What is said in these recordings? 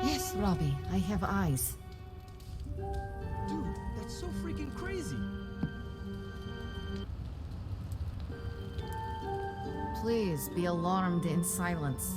Yes, Robbie, I have eyes. Dude, that's so freaking crazy. Please be alarmed in silence.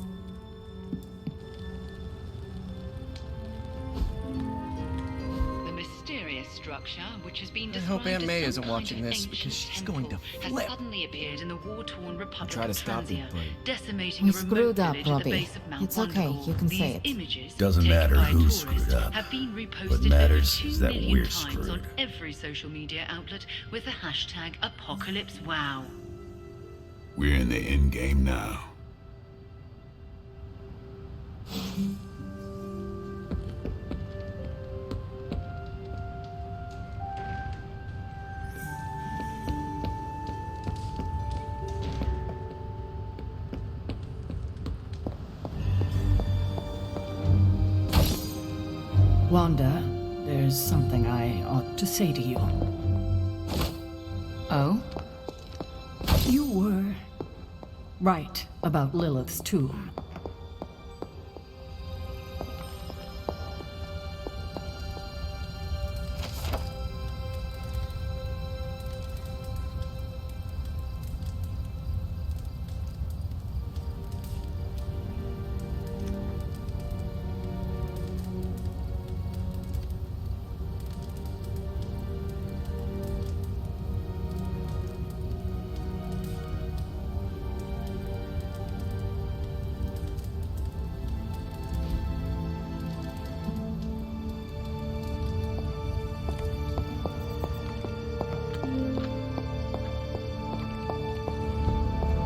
The mysterious structure, which has been I hope described Aunt May as some isn't watching kind of this, because ancient she's going to temple, has flip. suddenly appeared in the war-torn Republic try to of stop it, Transia, but- decimating We a remote screwed up, village at the Robbie. base of Mount It's okay, Wonderful. you can These say it. images, Doesn't taken matter by who tourists, screwed up. have been reposted What matters over 2 is that million we're times screwed. on every social media outlet with the hashtag #ApocalypseWow. We're in the end game now. Wanda, there's something I ought to say to you. Oh? You were right about Lilith's tomb.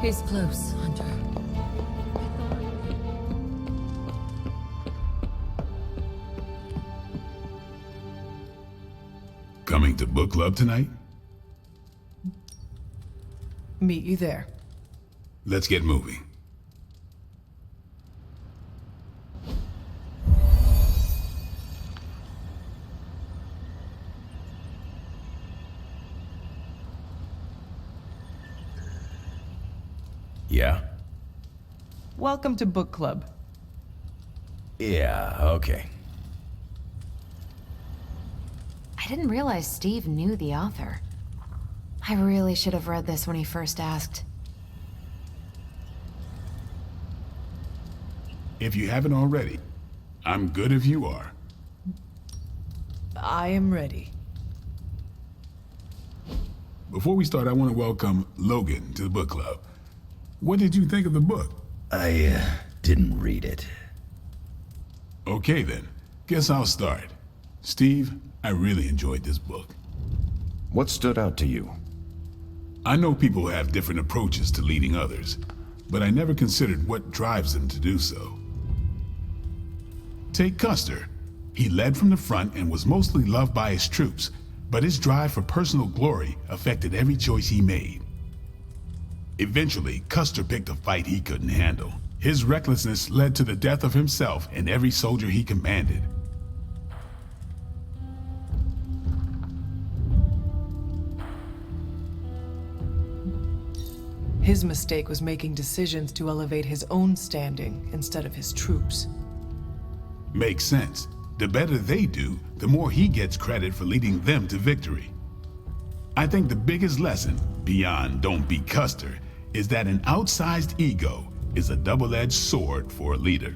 He's close, Hunter. Coming to book club tonight? Meet you there. Let's get moving. Yeah? Welcome to book club. Yeah, okay. I didn't realize Steve knew the author. I really should have read this when he first asked. If you haven't already, I'm good if you are. I am ready. Before we start, I want to welcome Logan to the book club. What did you think of the book? I didn't read it. Okay then, guess I'll start. Steve, I really enjoyed this book. What stood out to you? I know people have different approaches to leading others, but I never considered what drives them to do so. Take Custer. He led from the front and was mostly loved by his troops, but his drive for personal glory affected every choice he made. Eventually, Custer picked a fight he couldn't handle. His recklessness led to the death of himself and every soldier he commanded. His mistake was making decisions to elevate his own standing instead of his troops. Makes sense. The better they do, the more he gets credit for leading them to victory. I think the biggest lesson, beyond don't be Custer, is that an outsized ego is a double-edged sword for a leader.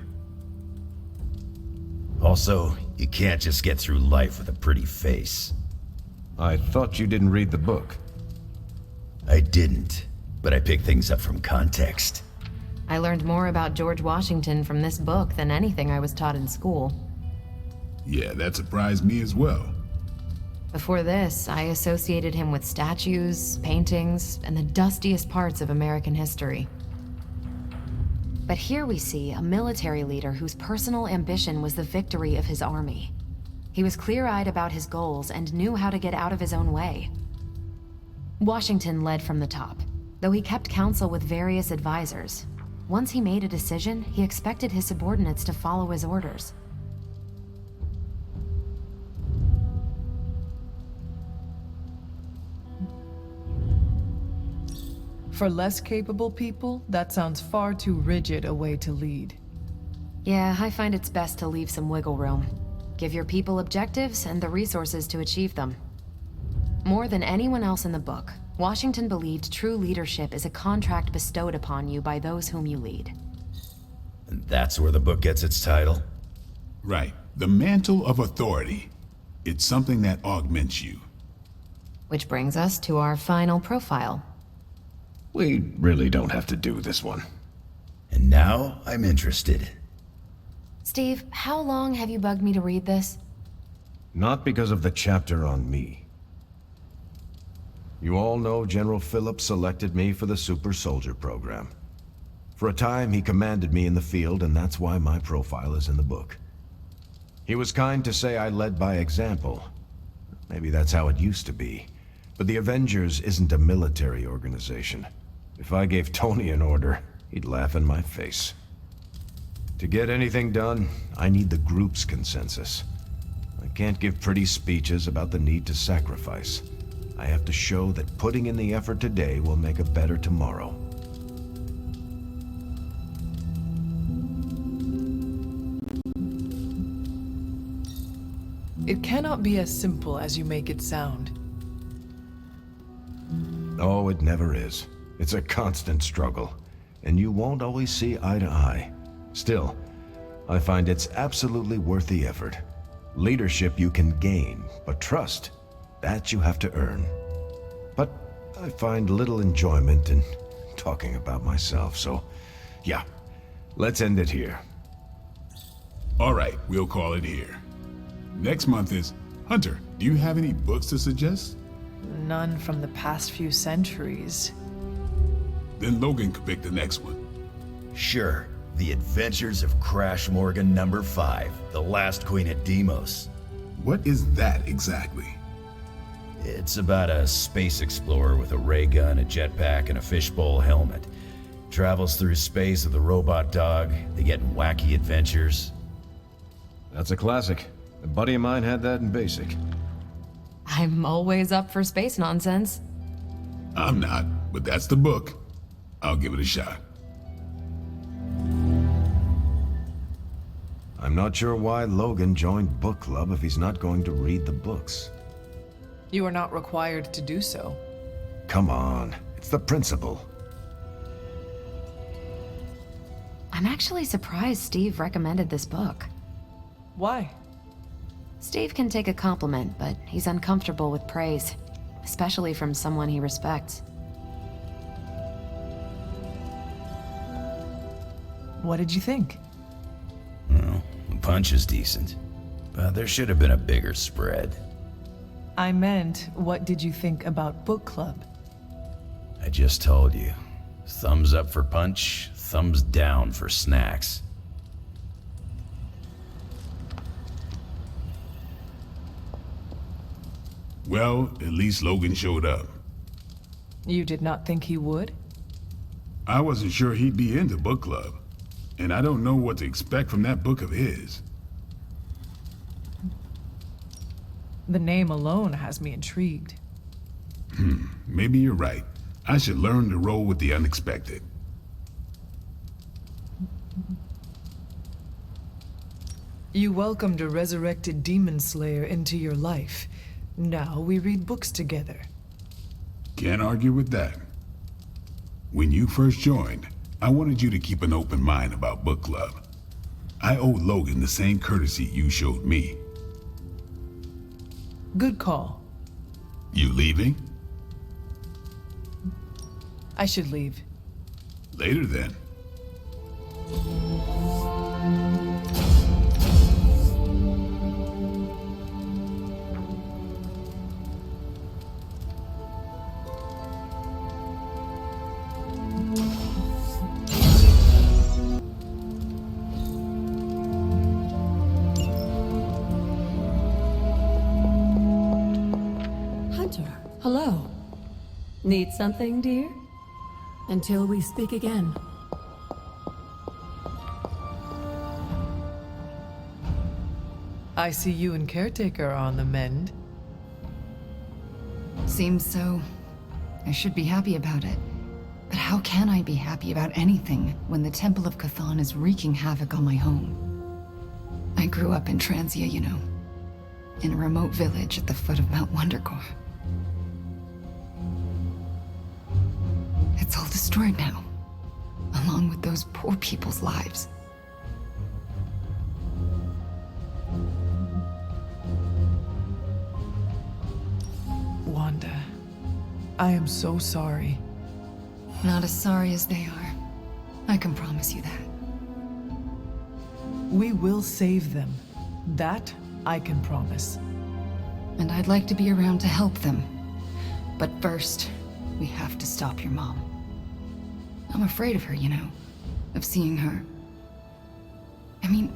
Also, you can't just get through life with a pretty face. I thought you didn't read the book. I didn't, but I picked things up from context. I learned more about George Washington from this book than anything I was taught in school. Yeah, that surprised me as well. Before this, I associated him with statues, paintings, and the dustiest parts of American history. But here we see a military leader whose personal ambition was the victory of his army. He was clear-eyed about his goals and knew how to get out of his own way. Washington led from the top, though he kept counsel with various advisors. Once he made a decision, he expected his subordinates to follow his orders. For less capable people, that sounds far too rigid a way to lead. Yeah, I find it's best to leave some wiggle room. Give your people objectives and the resources to achieve them. More than anyone else in the book, Washington believed true leadership is a contract bestowed upon you by those whom you lead. And that's where the book gets its title? Right. The mantle of authority. It's something that augments you. Which brings us to our final profile. We really don't have to do this one. And now I'm interested. Steve, how long have you bugged me to read this? Not because of the chapter on me. You all know General Phillips selected me for the Super Soldier program. For a time, he commanded me in the field, and that's why my profile is in the book. He was kind to say I led by example. Maybe that's how it used to be. But the Avengers isn't a military organization. If I gave Tony an order, he'd laugh in my face. To get anything done, I need the group's consensus. I can't give pretty speeches about the need to sacrifice. I have to show that putting in the effort today will make a better tomorrow. It cannot be as simple as you make it sound. Oh, it never is. It's a constant struggle, and you won't always see eye to eye. Still, I find it's absolutely worth the effort. Leadership you can gain, but trust, that you have to earn. But I find little enjoyment in talking about myself, so yeah, let's end it here. All right, we'll call it here. Next month is... Hunter, do you have any books to suggest? None from the past few centuries. Then Logan could pick the next one. Sure. The Adventures of Crash Morgan #5, The Last Queen at Deimos. What is that exactly? It's about a space explorer with a ray gun, a jetpack, and a fishbowl helmet. Travels through space with a robot dog. They get in wacky adventures. That's a classic. A buddy of mine had that in basic. I'm always up for space nonsense. I'm not, but that's the book. I'll give it a shot. I'm not sure why Logan joined book club if he's not going to read the books. You are not required to do so. Come on, it's the principle. I'm actually surprised Steve recommended this book. Why? Steve can take a compliment, but he's uncomfortable with praise, especially from someone he respects. What did you think? Well, the punch is decent, but there should have been a bigger spread. I meant, what did you think about book club? I just told you. Thumbs up for punch, thumbs down for snacks. Well, at least Logan showed up. You did not think he would? I wasn't sure he'd be into book club, and I don't know what to expect from that book of his. The name alone has me intrigued. Maybe you're right. I should learn to roll with the unexpected. You welcomed a resurrected demon slayer into your life. Now we read books together. Can't argue with that. When you first joined, I wanted you to keep an open mind about book club. I owe Logan the same courtesy you showed me. Good call. You leaving? I should leave. Later then. Hello. Need something, dear? Until we speak again. I see you and Caretaker are on the mend. Seems so. I should be happy about it. But how can I be happy about anything when the Temple of Chthon is wreaking havoc on my home? I grew up in Transia, you know, in a remote village at the foot of Mount Wondergore. It's all destroyed now, along with those poor people's lives. Wanda, I am so sorry. Not as sorry as they are. I can promise you that. We will save them. That I can promise. And I'd like to be around to help them. But first, we have to stop your mom. I'm afraid of her, you know, of seeing her. I mean,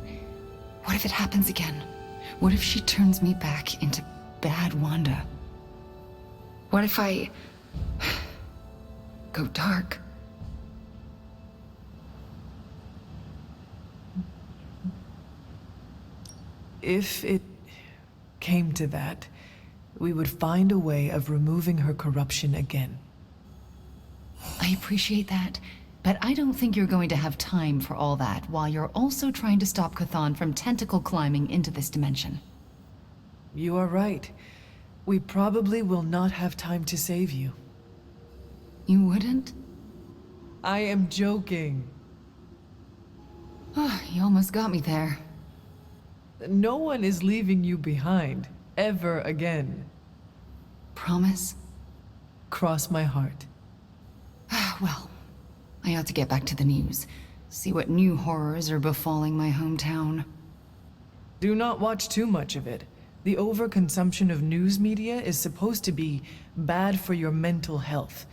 what if it happens again? What if she turns me back into bad Wanda? What if I go dark? If it came to that, we would find a way of removing her corruption again. I appreciate that, but I don't think you're going to have time for all that while you're also trying to stop Chthon from tentacle climbing into this dimension. You are right. We probably will not have time to save you. You wouldn't? I am joking. Oh, you almost got me there. No one is leaving you behind, ever again. Promise? Cross my heart. Well, I ought to get back to the news. See what new horrors are befalling my hometown. Do not watch too much of it. The overconsumption of news media is supposed to be bad for your mental health,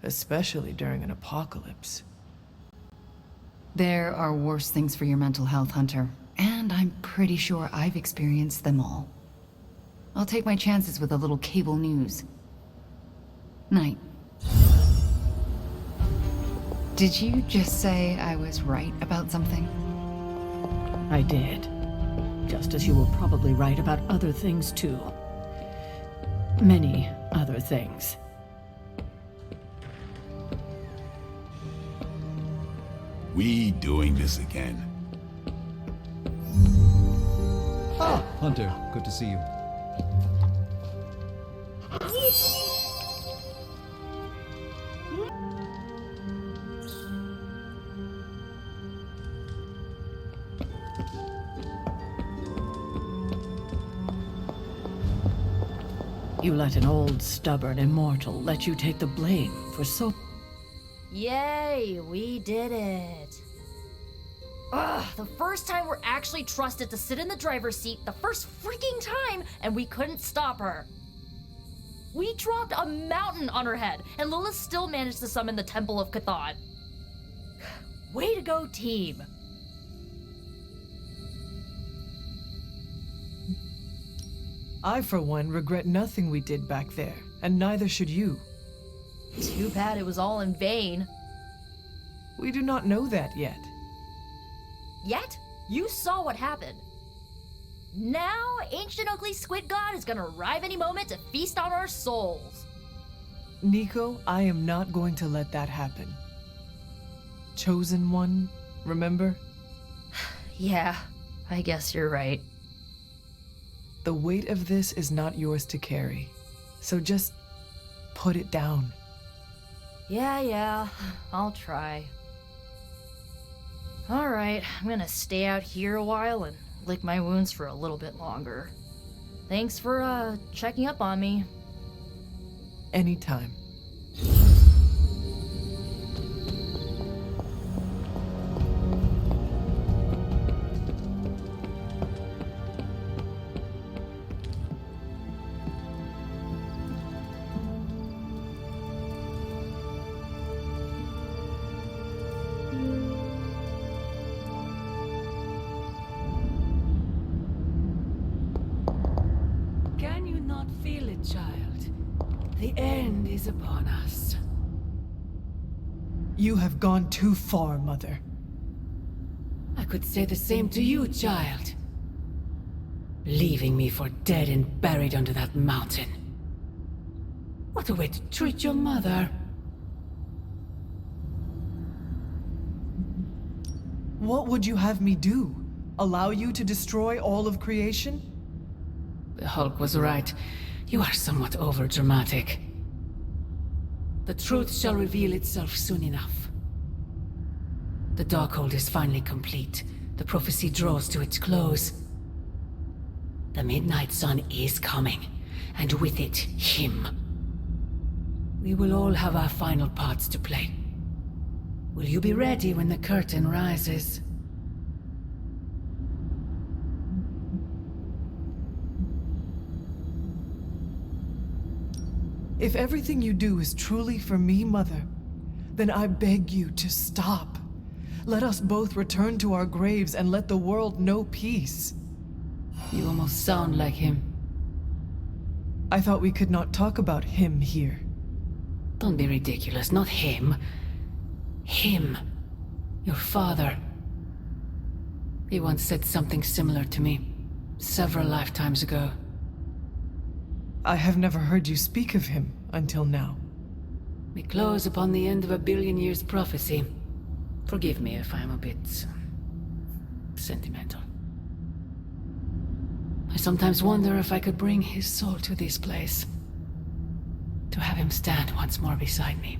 especially during an apocalypse. There are worse things for your mental health, Hunter. And I'm pretty sure I've experienced them all. I'll take my chances with a little cable news. Night. Did you just say I was right about something? I did. Just as you were probably right about other things, too. Many other things. We doing this again. Ah, Hunter, good to see you. You let an old, stubborn immortal let you take the blame for so... Yay, we did it. Ugh, the first time we're actually trusted to sit in the driver's seat, the first freaking time, and we couldn't stop her. We dropped a mountain on her head, and Lilith still managed to summon the Temple of Chthon. Way to go, team. I, for one, regret nothing we did back there, and neither should you. Too bad it was all in vain. We do not know that yet. Yet? You saw what happened. Now, ancient ugly squid god is gonna arrive any moment to feast on our souls. Nico, I am not going to let that happen. Chosen one, remember? Yeah, I guess you're right. The weight of this is not yours to carry, so just put it down. Yeah, I'll try. Alright, I'm gonna stay out here a while and lick my wounds for a little bit longer. Thanks for, checking up on me. Anytime. Can you not feel it, child? The end is upon us. You have gone too far, Mother. I could say the same to you, child. Leaving me for dead and buried under that mountain. What a way to treat your mother. What would you have me do? Allow you to destroy all of creation? The Hulk was right. You are somewhat overdramatic. The truth shall reveal itself soon enough. The Darkhold is finally complete. The prophecy draws to its close. The Midnight Sun is coming, and with it, him. We will all have our final parts to play. Will you be ready when the curtain rises? If everything you do is truly for me, Mother, then I beg you to stop. Let us both return to our graves and let the world know peace. You almost sound like him. I thought we could not talk about him here. Don't be ridiculous, not him. Him. Your father. He once said something similar to me, several lifetimes ago. I have never heard you speak of him until now. We close upon the end of a billion years prophecy. Forgive me if I'm a bit sentimental. I sometimes wonder if I could bring his soul to this place. To have him stand once more beside me.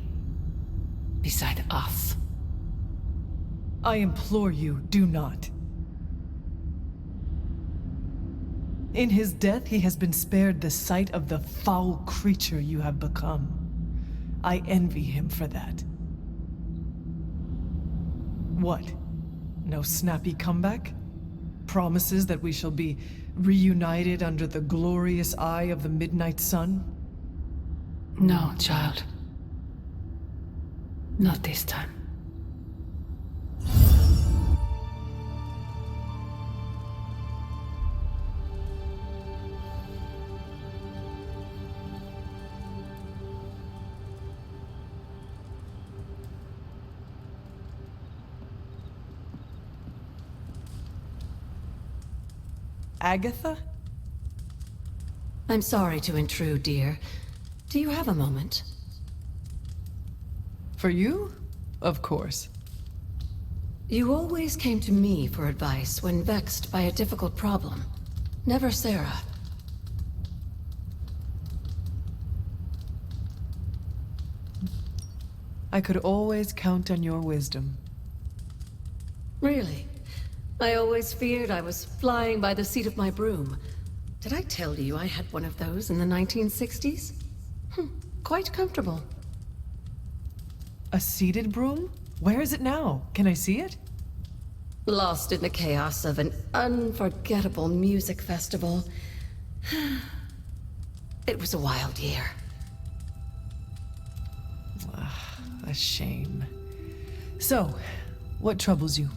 Beside us. I implore you, do not. In his death, he has been spared the sight of the foul creature you have become. I envy him for that. What? No snappy comeback? Promises that we shall be reunited under the glorious eye of the Midnight Sun? No, child. Not this time. Agatha? I'm sorry to intrude, dear. Do you have a moment? For you? Of course. You always came to me for advice when vexed by a difficult problem. Never Sarah. I could always count on your wisdom. Really? I always feared I was flying by the seat of my broom. Did I tell you I had one of those in the 1960s? Quite comfortable. A seated broom? Where is it now? Can I see it? Lost in the chaos of an unforgettable music festival. It was a wild year. A shame. So, what troubles you?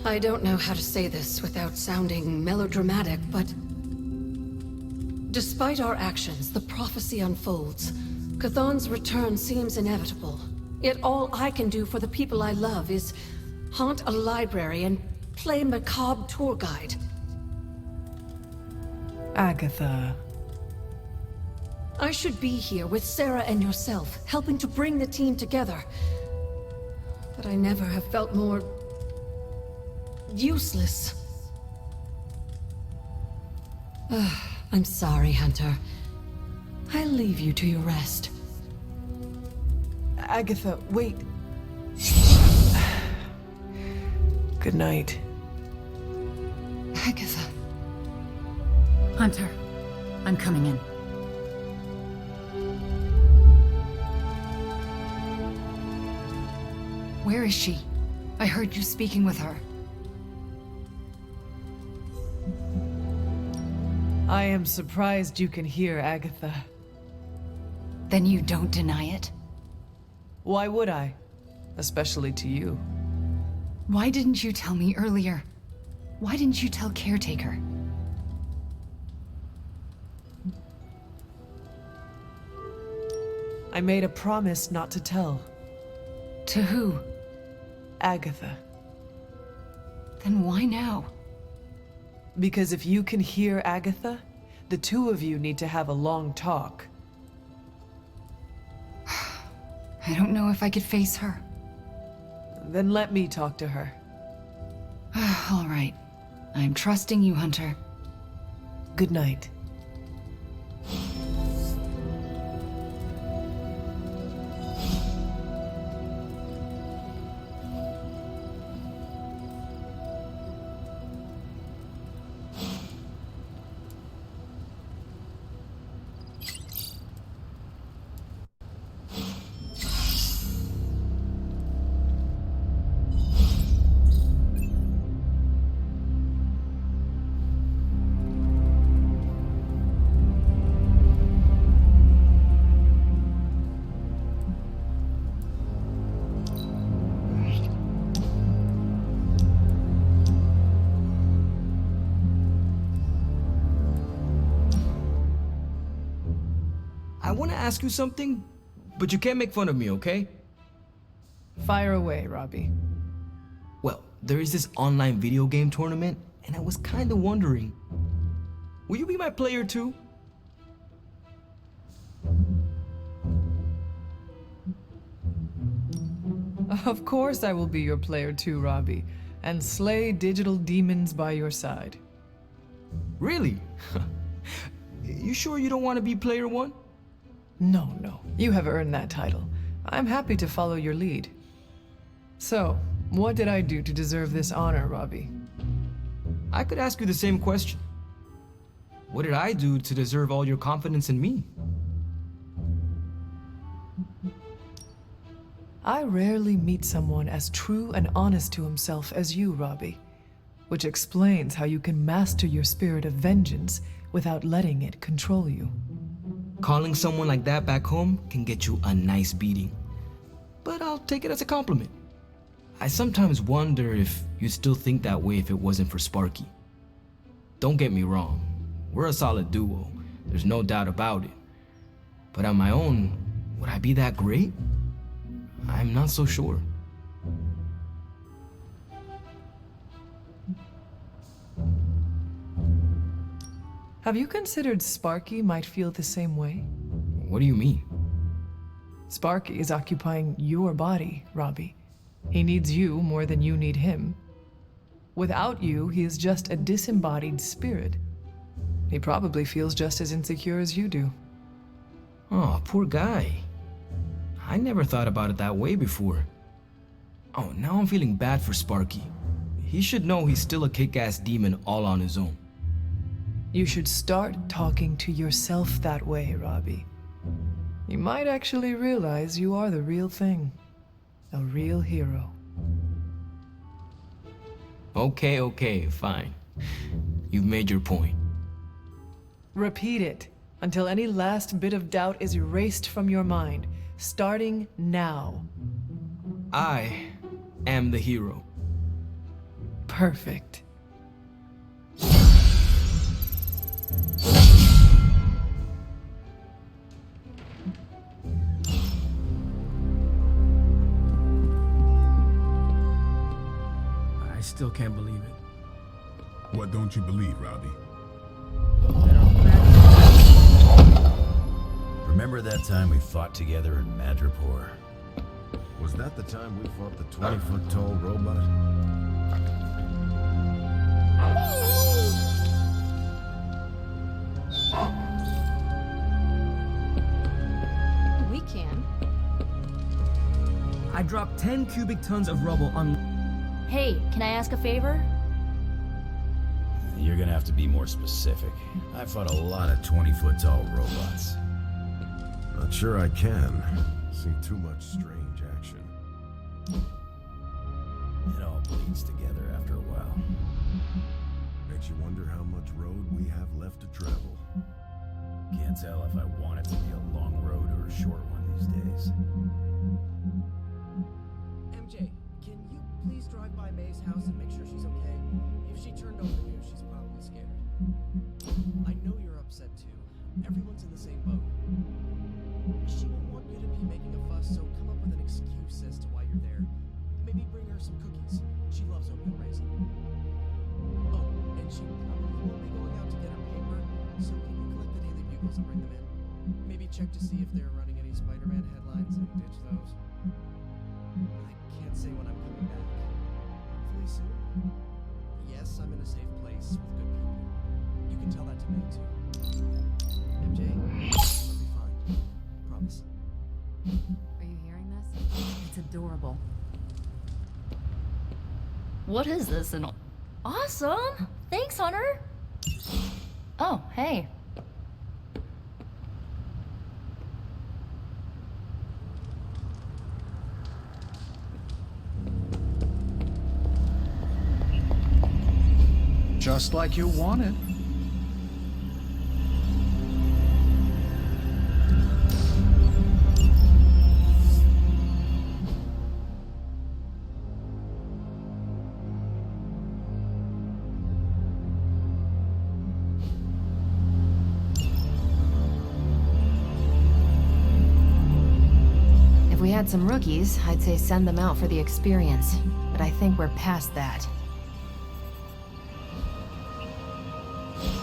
I don't know how to say this without sounding melodramatic, but... despite our actions, the prophecy unfolds. Chthon's return seems inevitable. Yet all I can do for the people I love is haunt a library and play macabre tour guide. Agatha. I should be here with Sarah and yourself, helping to bring the team together. But I never have felt more... useless. I'm sorry, Hunter. I'll leave you to your rest. Agatha, wait. Good night. Agatha. Hunter, I'm coming in. Where is she? I heard you speaking with her. I am surprised you can hear, Agatha. Then you don't deny it? Why would I? Especially to you. Why didn't you tell me earlier? Why didn't you tell Caretaker? I made a promise not to tell. To who? Agatha. Then why now? Because if you can hear Agatha, the two of you need to have a long talk. I don't know if I could face her. Then let me talk to her. All right. I'm trusting you, Hunter. Good night. I want to ask you something, but you can't make fun of me, okay? Fire away, Robbie. Well, there is this online video game tournament, and I was kind of wondering, will you be my player too? Of course I will be your player too, Robbie, and slay digital demons by your side. Really? You sure you don't want to be player one? No. You have earned that title. I'm happy to follow your lead. So, what did I do to deserve this honor, Robbie? I could ask you the same question. What did I do to deserve all your confidence in me? I rarely meet someone as true and honest to himself as you, Robbie. Which explains how you can master your spirit of vengeance without letting it control you. Calling someone like that back home can get you a nice beating. But I'll take it as a compliment. I sometimes wonder if you'd still think that way if it wasn't for Sparky. Don't get me wrong, we're a solid duo, there's no doubt about it. But on my own, would I be that great? I'm not so sure. Have you considered Sparky might feel the same way? What do you mean? Sparky is occupying your body, Robbie. He needs you more than you need him. Without you, he is just a disembodied spirit. He probably feels just as insecure as you do. Oh, poor guy. I never thought about it that way before. Oh, now I'm feeling bad for Sparky. He should know he's still a kick-ass demon all on his own. You should start talking to yourself that way, Robbie. You might actually realize you are the real thing. A real hero. Okay, fine. You've made your point. Repeat it until any last bit of doubt is erased from your mind, starting now. I am the hero. Perfect. I still can't believe it. What don't you believe, Robbie? Remember that time we fought together in Madripoor? Was that the time we fought the 20-foot-tall robot? We can. I dropped 10 cubic tons of rubble on... Hey, can I ask a favor? You're gonna have to be more specific. I fought a lot of 20-foot-tall robots. Not sure I can. Seen too much strange action. It all bleeds together after a while. Makes you wonder how much road we have left to travel. Can't tell if I want it to be a long road or a short one these days. MJ, can you please drive by May's house and make sure she's okay? If she turned over the news, she's probably scared. I know you're upset too. Everyone's in the same boat. She won't want you to be making a fuss, so come up with an excuse as to why you're there. Maybe bring her some cookies. She loves oatmeal raisin. Oh, and she probably won't be going out to get her paper, so can you collect the Daily Bugles and bring them in? Maybe check to see if they're running any Spider-Man headlines and ditch those. I can't say when I'm coming adorable. What is this? Awesome! Thanks, Hunter! Oh, hey. Just like you wanted. If we had some rookies, I'd say send them out for the experience. But I think we're past that.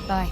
Bye.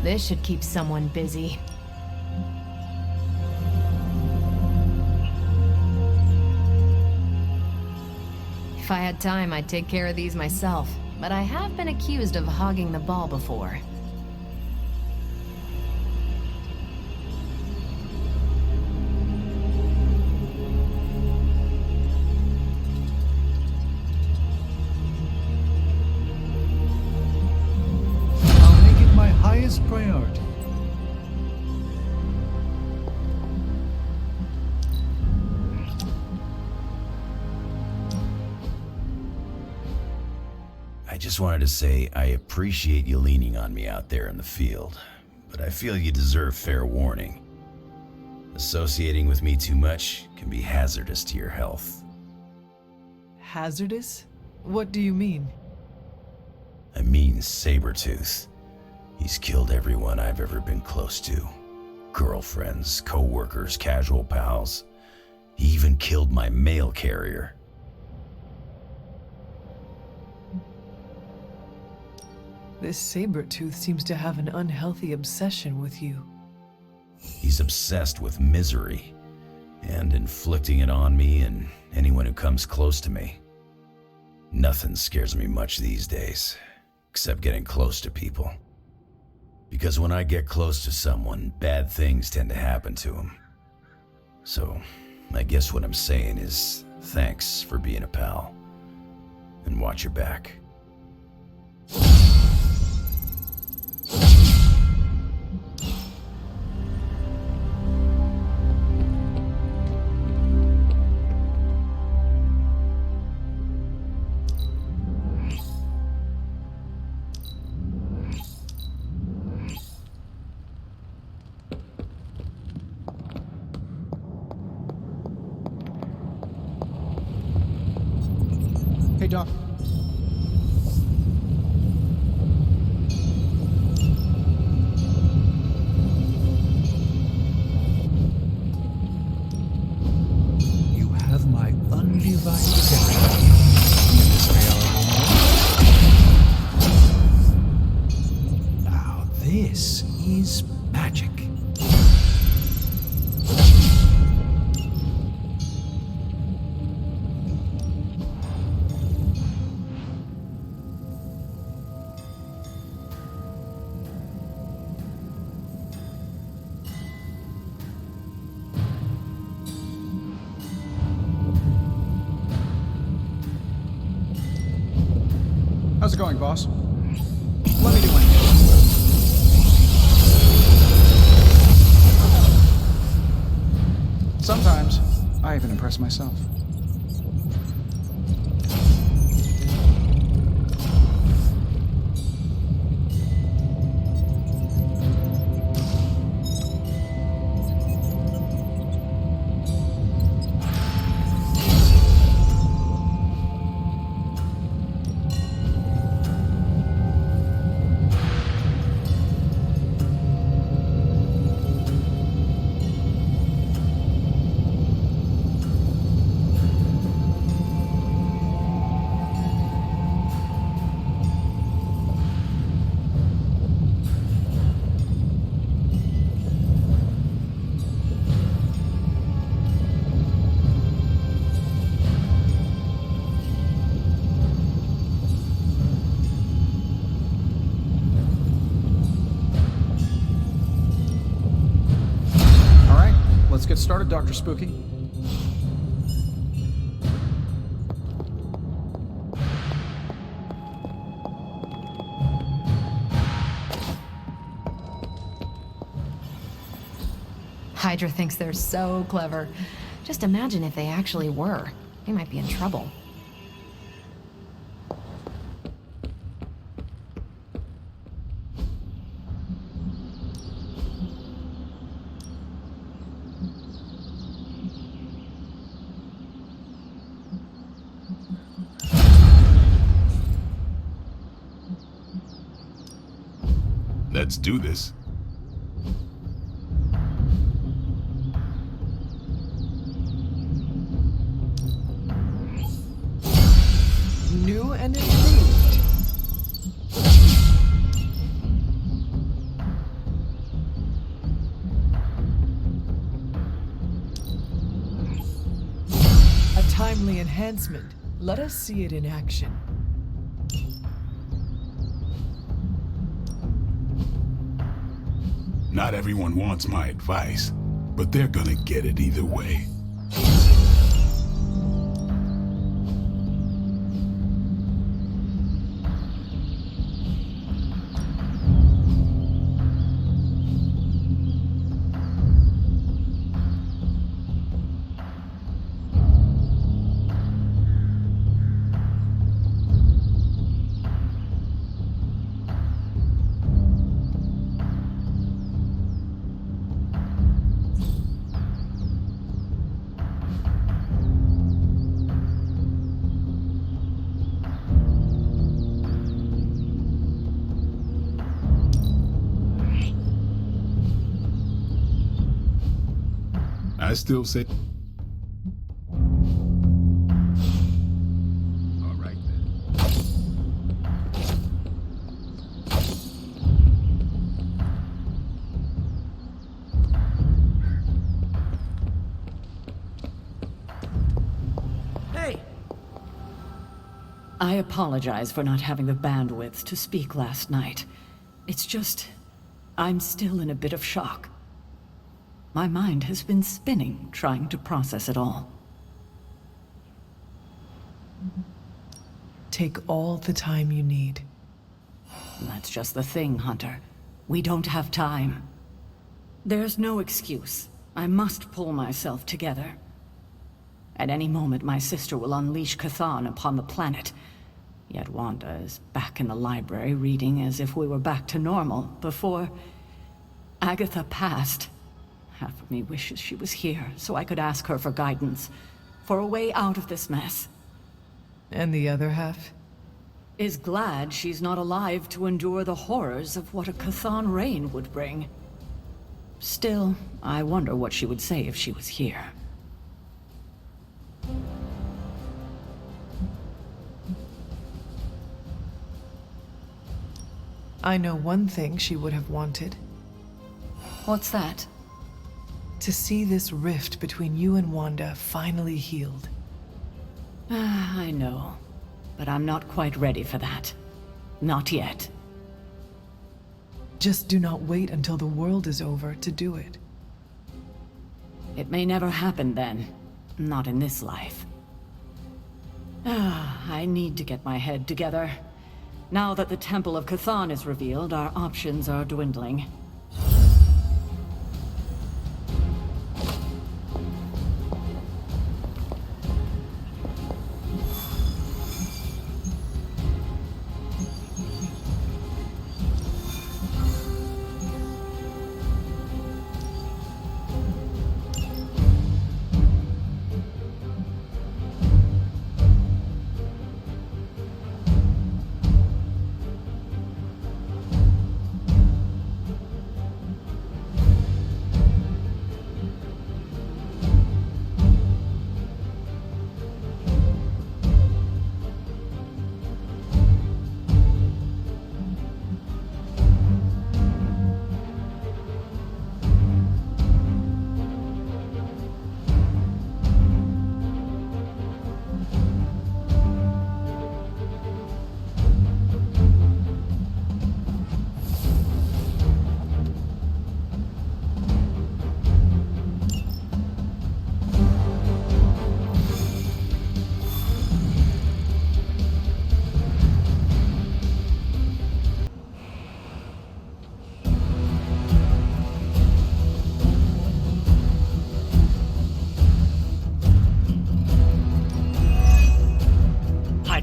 This should keep someone busy. If I had time, I'd take care of these myself, but I have been accused of hogging the ball before. Priority. I just wanted to say I appreciate you leaning on me out there in the field, but I feel you deserve fair warning. Associating with me too much can be hazardous to your health. Hazardous? What do you mean? I mean Sabretooth. He's killed everyone I've ever been close to. Girlfriends, co-workers, casual pals. He even killed my mail carrier. This Sabretooth seems to have an unhealthy obsession with you. He's obsessed with misery, and inflicting it on me and anyone who comes close to me. Nothing scares me much these days, except getting close to people. Because when I get close to someone, bad things tend to happen to them. So, I guess what I'm saying is, thanks for being a pal. And watch your back. Hey, Doc. You have my undivided attention in this reality. Now, this is magic. How's it going, boss? Let me do one. Sometimes, I even impress myself. get started, Dr. Spooky. Hydra thinks they're so clever. Just imagine if they actually were. They might be in trouble. Let's do this. New and improved. A timely enhancement. Let us see it in action. Not everyone wants my advice, but they're gonna get it either way. I still say... All right then. Hey! I apologize for not having the bandwidth to speak last night. It's just... I'm still in a bit of shock. My mind has been spinning, trying to process it all. Take all the time you need. That's just the thing, Hunter. We don't have time. There's no excuse. I must pull myself together. At any moment, my sister will unleash Chthon upon the planet. Yet Wanda is back in the library reading as if we were back to normal before Agatha passed. Half of me wishes she was here, so I could ask her for guidance, for a way out of this mess. And the other half? Is glad she's not alive to endure the horrors of what a Chthon reign would bring. Still, I wonder what she would say if she was here. I know one thing she would have wanted. What's that? To see this rift between you and Wanda finally healed. I know, but I'm not quite ready for that. Not yet. Just do not wait until the world is over to do it. It may never happen then. Not in this life. I need to get my head together. Now that the Temple of Chthon is revealed, our options are dwindling.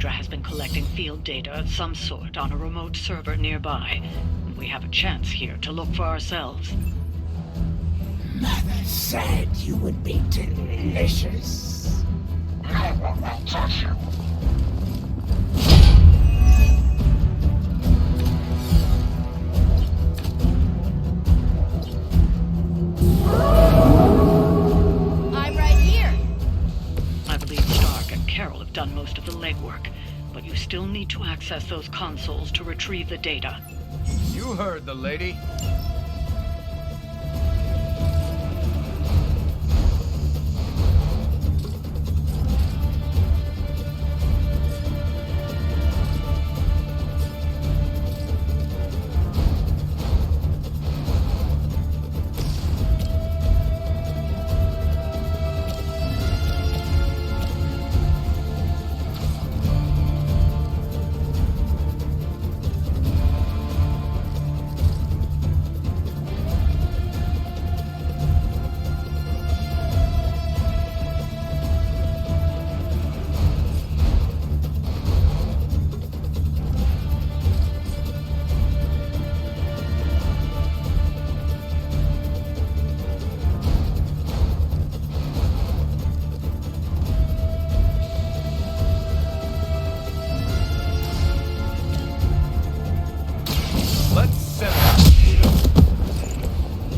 HYDRA has been collecting field data of some sort on a remote server nearby. We have a chance here to look for ourselves. Mother said you would be delicious. No one will touch you. I'm right here. I believe Stark and Carol have done most of the legwork, but you still need to access those consoles to retrieve the data. You heard the lady.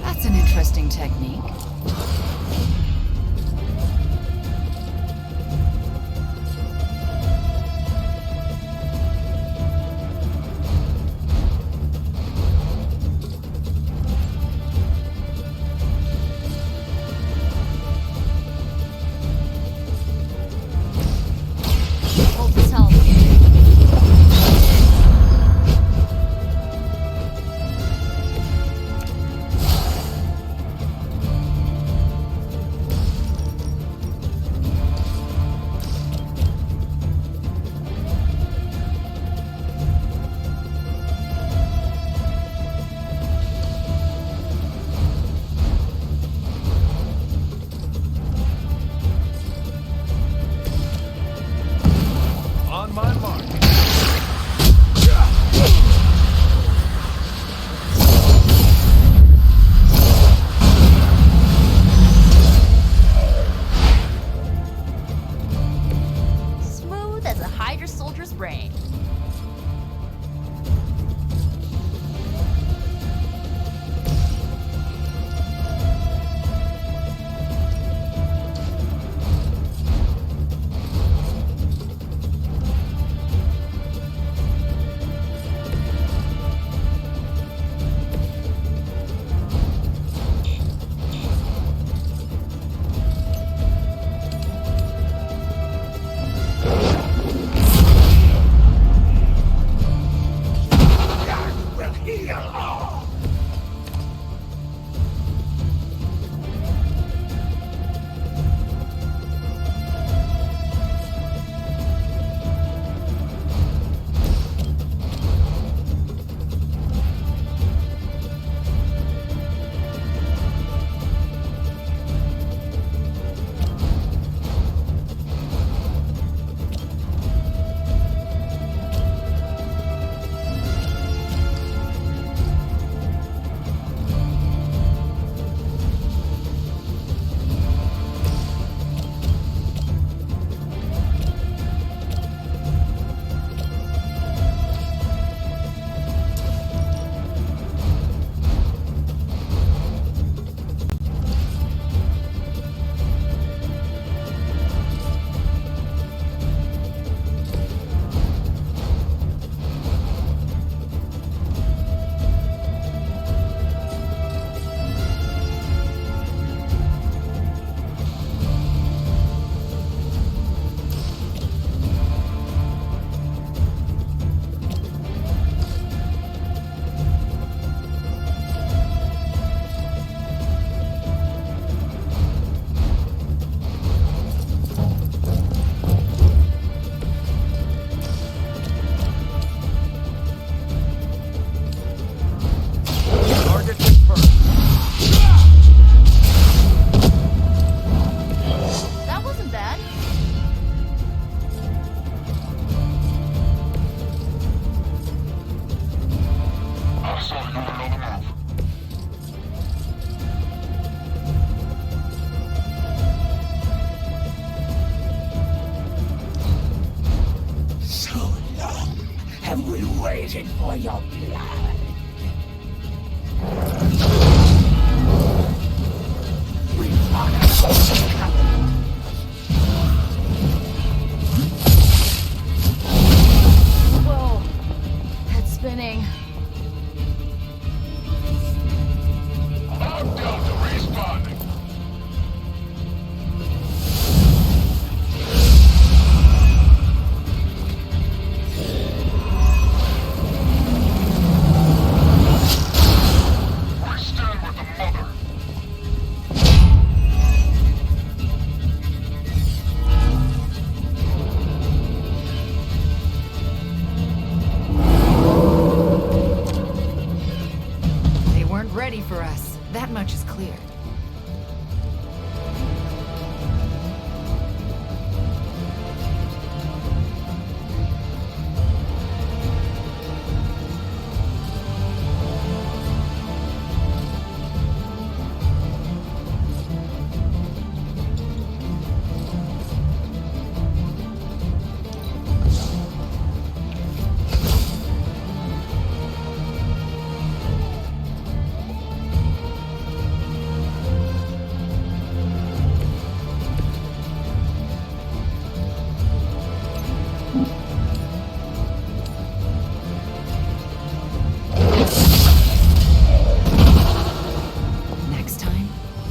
That's an interesting technique. Hope this helps. On my mark. Smooth as a HYDRA soldier's brain. have we waited for your blood? We honor the coming. Whoa. Head spinning. Log Delta responding. Ready for us. That much is clear.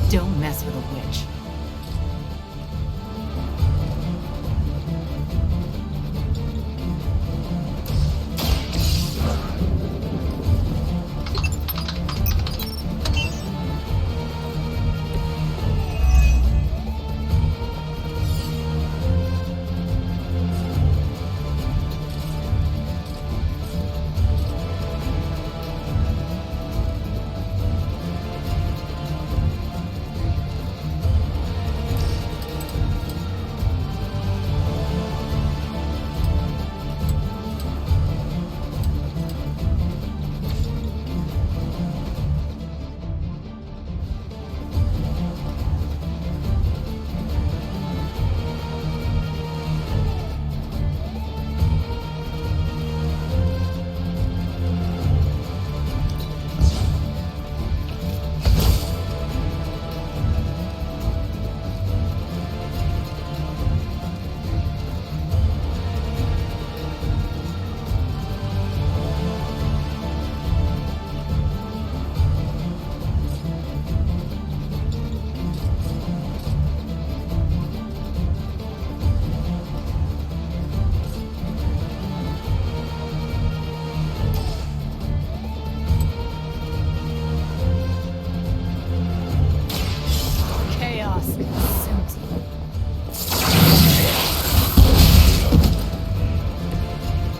Don't mess with a witch.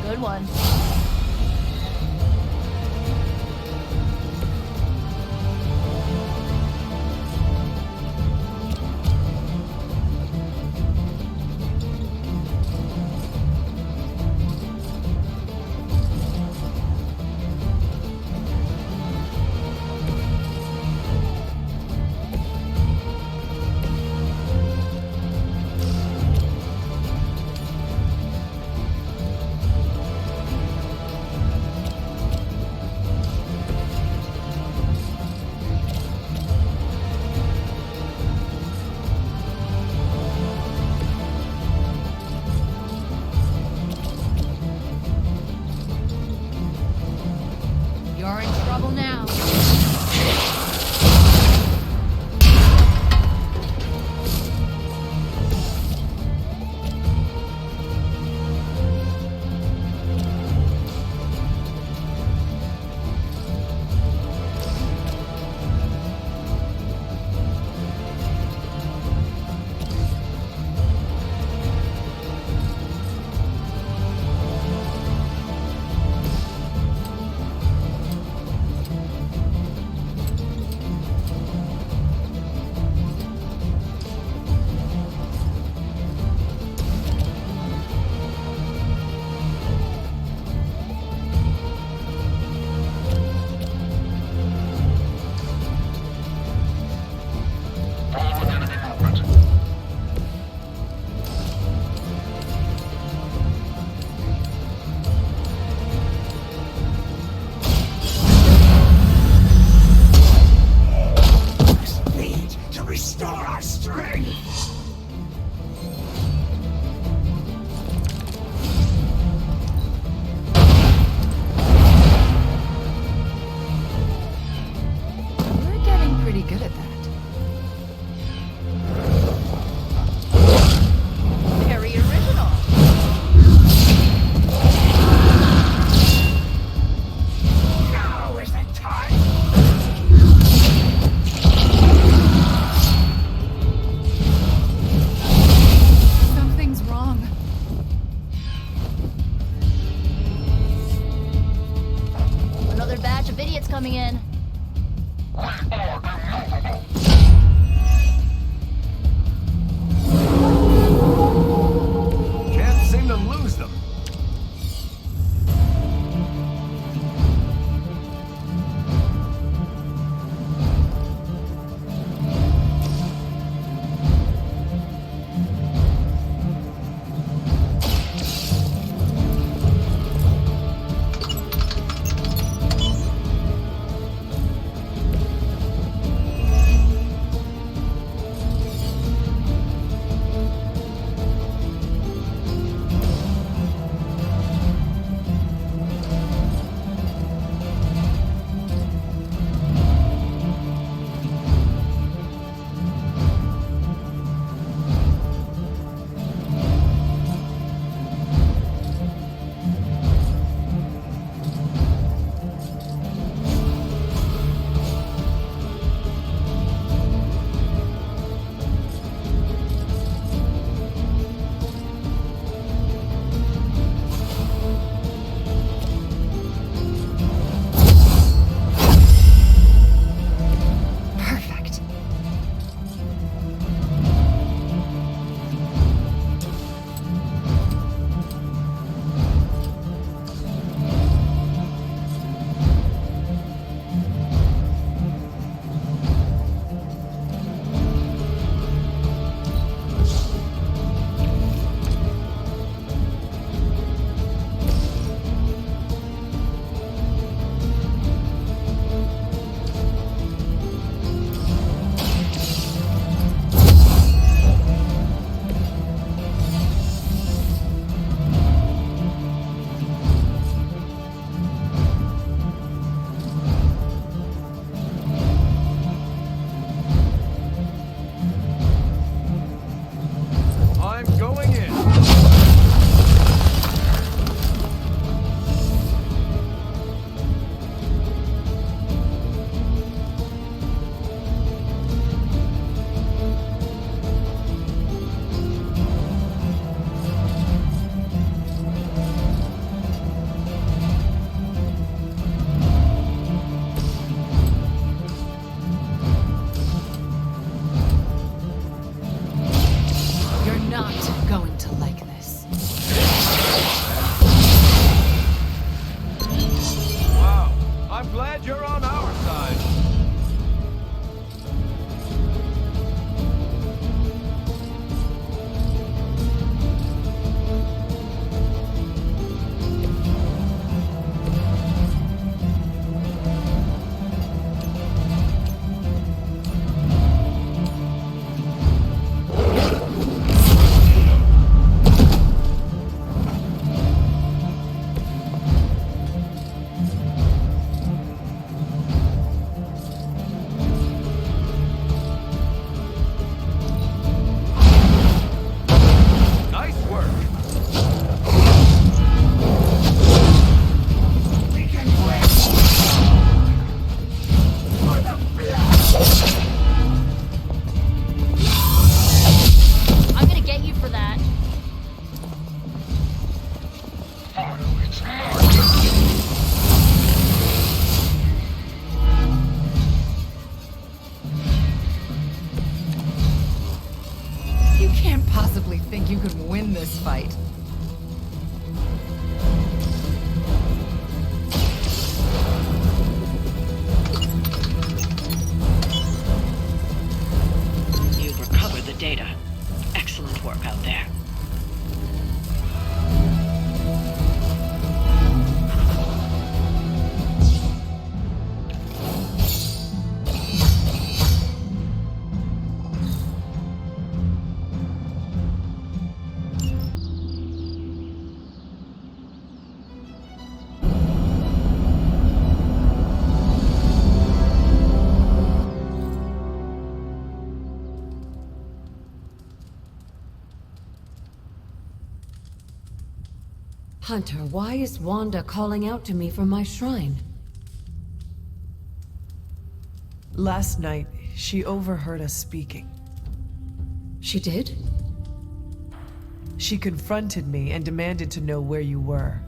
Good one. fight's coming in. Can't seem to lose them. think you could win this fight. You've recovered the data. Excellent work out there. Hunter, why is Wanda calling out to me from my shrine? Last night, she overheard us speaking. She did? She confronted me and demanded to know where you were.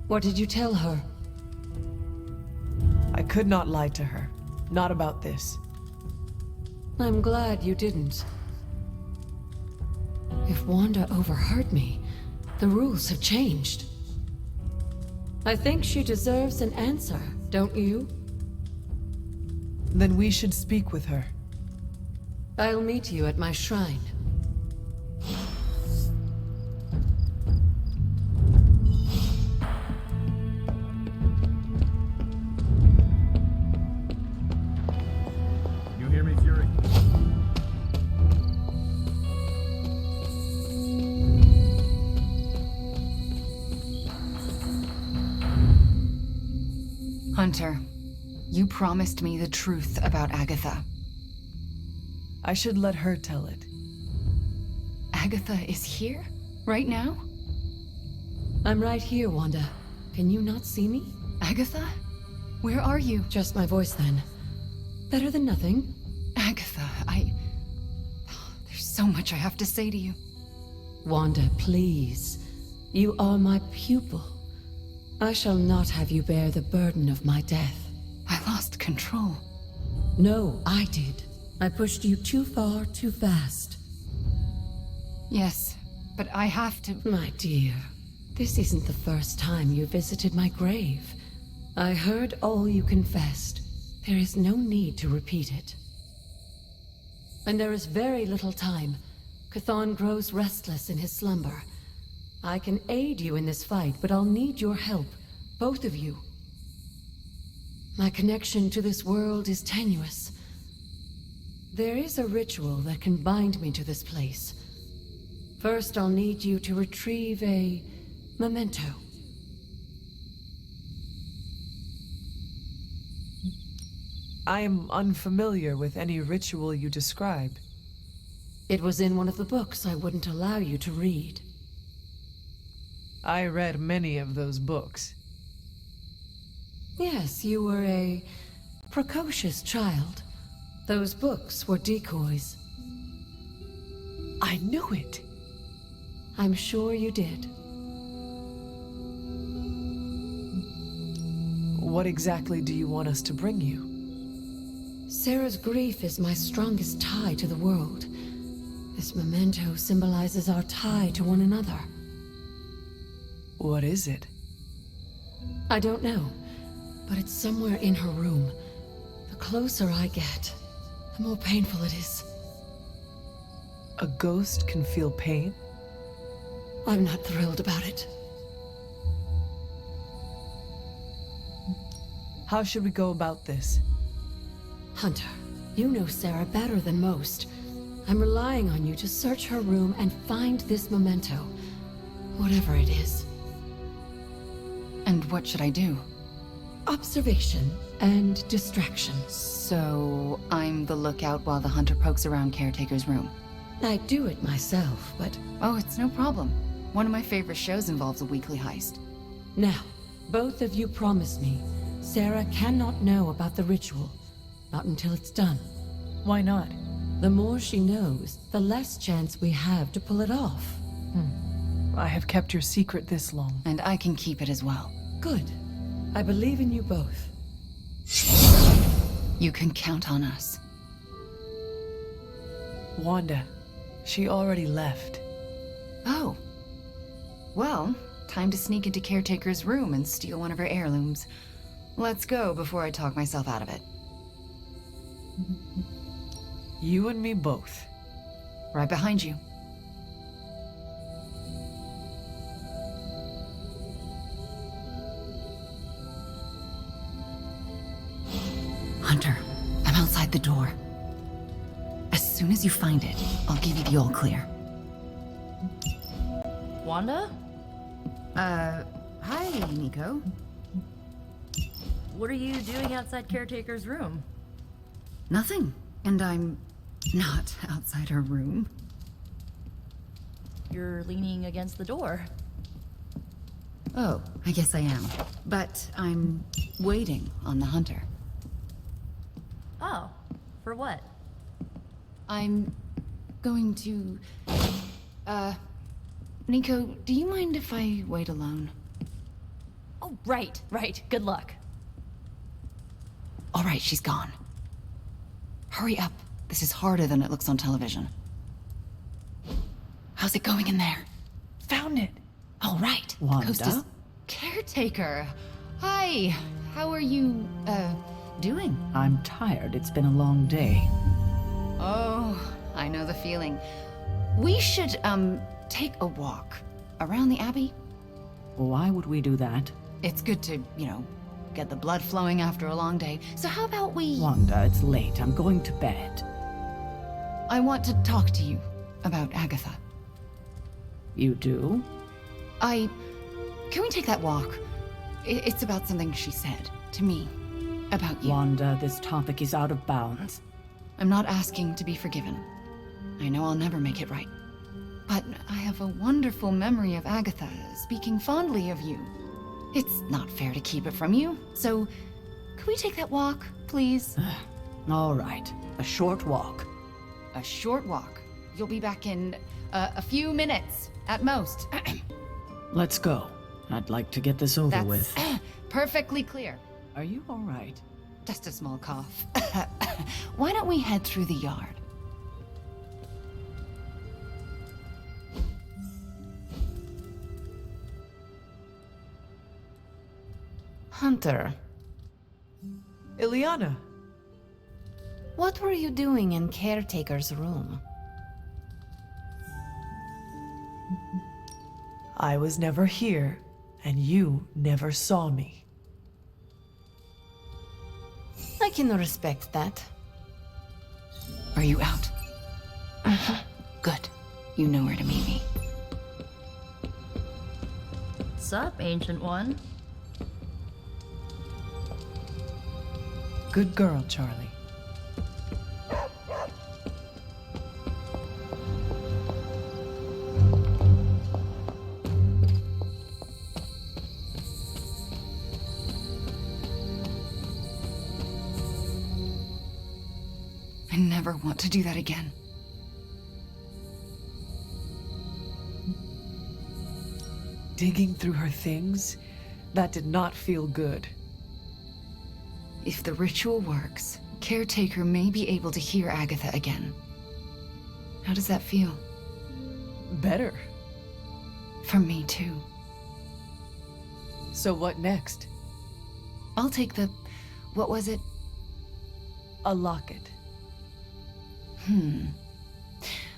What did you tell her? I could not lie to her. Not about this. I'm glad you didn't. If Wanda overheard me, the rules have changed. I think she deserves an answer, don't you? Then we should speak with her. I'll meet you at my shrine. You hear me, Fury? Hunter, you promised me the truth about Agatha. I should let her tell it. Agatha is here? Right now? I'm right here, Wanda. Can you not see me? Agatha? Where are you? Just my voice, then. Better than nothing. Agatha, there's so much I have to say to you. Wanda, please. You are my pupil. I shall not have you bear the burden of my death. I lost control. No, I did. I pushed you too far, too fast. Yes, but I have to... My dear, this isn't the first time you visited my grave. I heard all you confessed. There is no need to repeat it. And there is very little time. Chthon grows restless in his slumber. I can aid you in this fight, but I'll need your help. Both of you. My connection to this world is tenuous. There is a ritual that can bind me to this place. First, I'll need you to retrieve a memento. I am unfamiliar with any ritual you describe. It was in one of the books I wouldn't allow you to read. I read many of those books. Yes, you were a precocious child. Those books were decoys. I knew it! I'm sure you did. What exactly do you want us to bring you? Sarah's grief is my strongest tie to the world. This memento symbolizes our tie to one another. What is it? I don't know, but it's somewhere in her room. The closer I get, the more painful it is. A ghost can feel pain? I'm not thrilled about it. How should we go about this? Hunter, you know Sarah better than most. I'm relying on you to search her room and find this memento. Whatever it is. And what should I do? Observation and distraction. So, I'm the lookout while the hunter pokes around Caretaker's room. I do it myself, but... Oh, it's no problem. One of my favorite shows involves a weekly heist. Now, both of you promise me, Sarah cannot know about the ritual. Not until it's done. Why not? The more she knows, the less chance we have to pull it off. I have kept your secret this long. And I can keep it as well. Good. I believe in you both. You can count on us. Wanda, she already left. Oh. Well, time to sneak into Caretaker's room and steal one of her heirlooms. Let's go before I talk myself out of it. You and me both. Right behind you. Hunter, I'm outside the door. As soon as you find it, I'll give you the all clear. Wanda? Hi, Nico. What are you doing outside Caretaker's room? Nothing. And I'm not outside her room. You're leaning against the door. Oh, I guess I am. But I'm waiting on the hunter. Oh, for what? I'm going to... Nico, do you mind if I wait alone? Oh, right. Good luck. All right, she's gone. Hurry up. This is harder than it looks on television. How's it going in there? Found it. All right. Wanda? The coast is... Caretaker. Hi. How are you, doing? I'm tired. It's been a long day. Oh, I know the feeling. We should, take a walk around the Abbey. Why would we do that? It's good to, get the blood flowing after a long day. So how about we... Wanda, it's late. I'm going to bed. I want to talk to you about Agatha. You do? Can we take that walk? It's about something she said to me. About you. Wanda, this topic is out of bounds. I'm not asking to be forgiven. I know I'll never make it right. But I have a wonderful memory of Agatha speaking fondly of you. It's not fair to keep it from you, so can we take that walk, please? All right. A short walk. A short walk. You'll be back in a few minutes, at most. Let's go. I'd like to get this over with. Perfectly clear. Are you all right? Just a small cough. Why don't we head through the yard? Hunter. Ileana. What were you doing in Caretaker's room? I was never here, and you never saw me. I can respect that. Are you out? Good. You know where to meet me. Sup, Ancient One? Good girl, Charlie. I never want to do that again. Digging through her things? That did not feel good. If the ritual works, Caretaker may be able to hear Agatha again. How does that feel? Better. For me, too. So what next? I'll take the... what was it? A locket.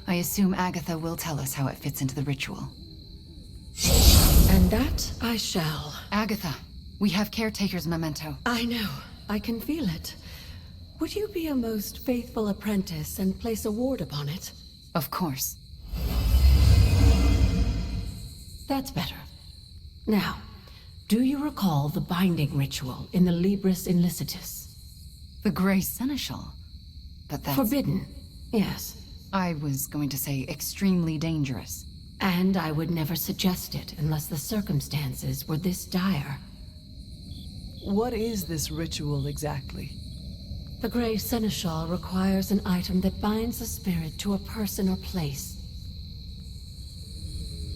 I assume Agatha will tell us how it fits into the ritual. And that I shall. Agatha, we have Caretaker's memento. I know. I can feel it. Would you be a most faithful apprentice and place a ward upon it? Of course. That's better. Now, do you recall the binding ritual in the Libris Ilicitus? The Grey Seneschal? But that's... Forbidden, yes. I was going to say extremely dangerous. And I would never suggest it unless the circumstances were this dire. What is this ritual exactly? The Grey Seneschal requires an item that binds a spirit to a person or place.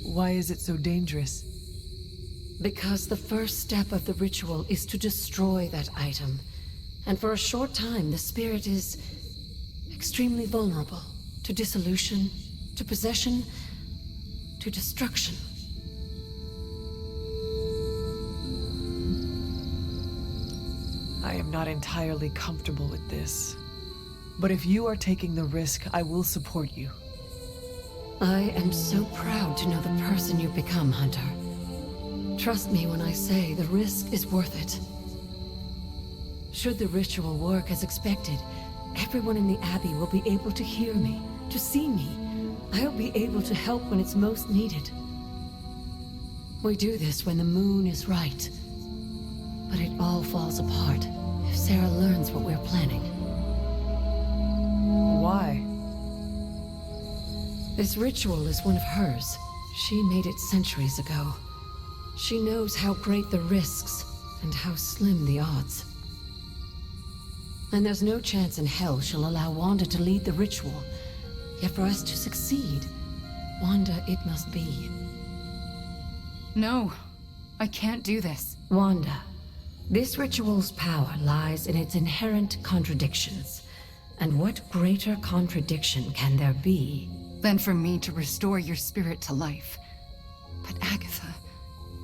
Why is it so dangerous? Because the first step of the ritual is to destroy that item. And for a short time, the spirit is extremely vulnerable to dissolution, to possession, to destruction. I am not entirely comfortable with this. But if you are taking the risk, I will support you. I am so proud to know the person you've become, Hunter. Trust me when I say the risk is worth it. Should the ritual work as expected, everyone in the Abbey will be able to hear me, to see me. I'll be able to help when it's most needed. We do this when the moon is right. But it all falls apart if Sarah learns what we're planning. Why? This ritual is one of hers. She made it centuries ago. She knows how great the risks and how slim the odds. And there's no chance in hell she'll allow Wanda to lead the ritual. Yet for us to succeed, Wanda it must be. No, I can't do this. Wanda, This ritual's power lies in its inherent contradictions. And what greater contradiction can there be than for me to restore your spirit to life? But Agatha,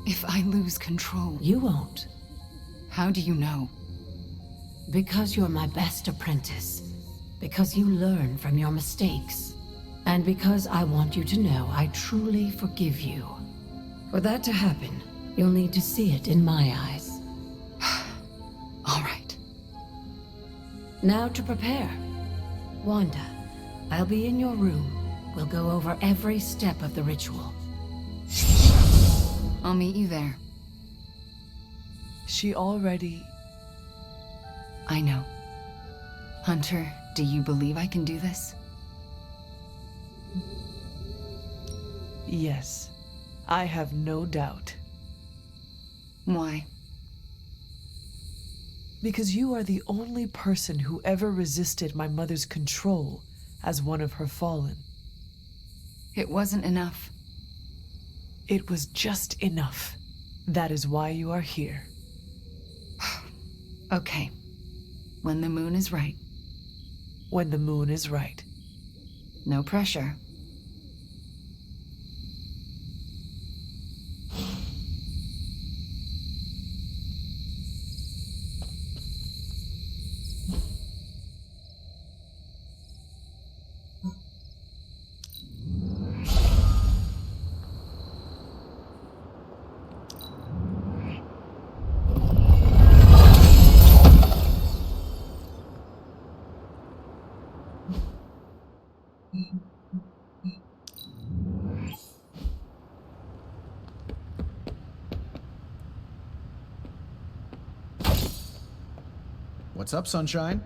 if I lose control... You won't. How do you know? Because you're my best apprentice. Because you learn from your mistakes. And because I want you to know I truly forgive you. For that to happen, you'll need to see it in my eyes. All right. Now to prepare. Wanda, I'll be in your room. We'll go over every step of the ritual. I'll meet you there. She already... I know. Hunter, do you believe I can do this? Yes. I have no doubt. Why? Because you are the only person who ever resisted my mother's control as one of her fallen. It wasn't enough. It was just enough. That is why you are here. Okay. When the moon is right. When the moon is right. No pressure. What's up, Sunshine?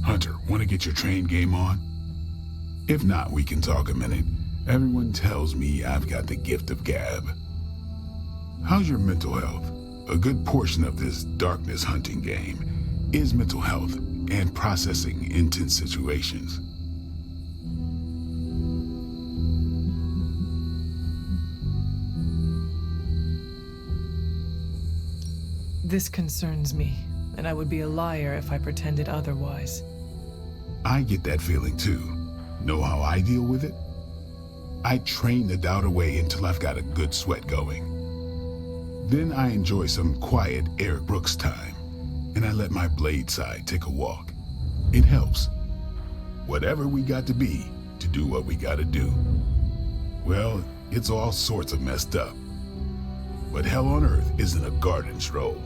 Hunter, want to get your train game on? If not, we can talk a minute. Everyone tells me I've got the gift of gab. How's your mental health? A good portion of this darkness hunting game is mental health and processing intense situations. This concerns me, and I would be a liar if I pretended otherwise. I get that feeling too. Know how I deal with it? I train the doubt away until I've got a good sweat going. Then I enjoy some quiet Eric Brooks time, and I let my blade side take a walk. It helps. Whatever we got to be to do what we gotta do. Well, it's all sorts of messed up. But hell on earth isn't a garden stroll.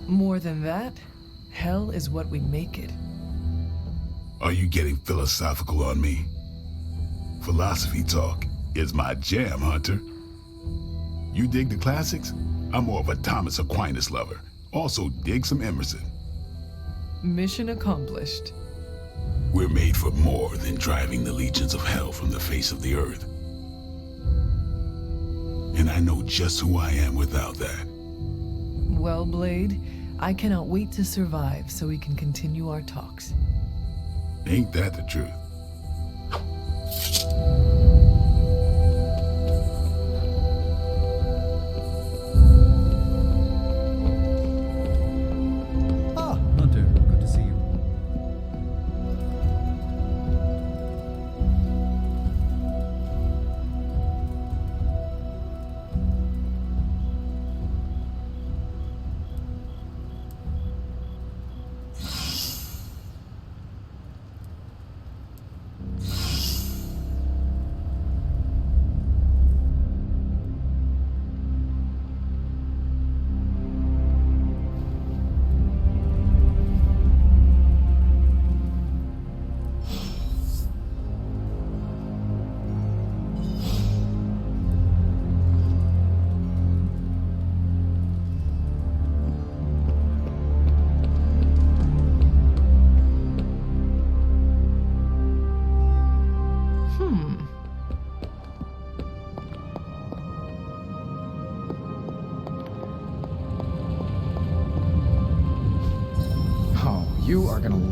More than that, hell is what we make it. Are you getting philosophical on me? Philosophy talk is my jam, Hunter. You dig the classics? I'm more of a Thomas Aquinas lover. Also dig some Emerson. Mission accomplished. We're made for more than driving the legions of hell from the face of the earth. And I know just who I am without that. Well, Blade, I cannot wait to survive so we can continue our talks. Ain't that the truth? Ah, Hunter, good to see you.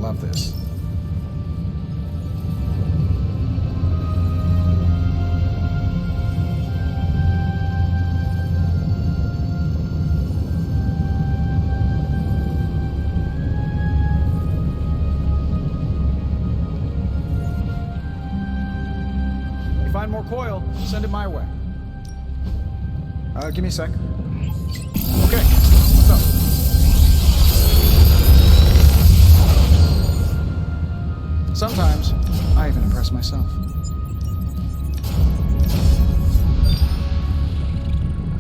love this. You find more coil, send it my way. Give me a sec. Okay, what's up? Sometimes, I even impress myself.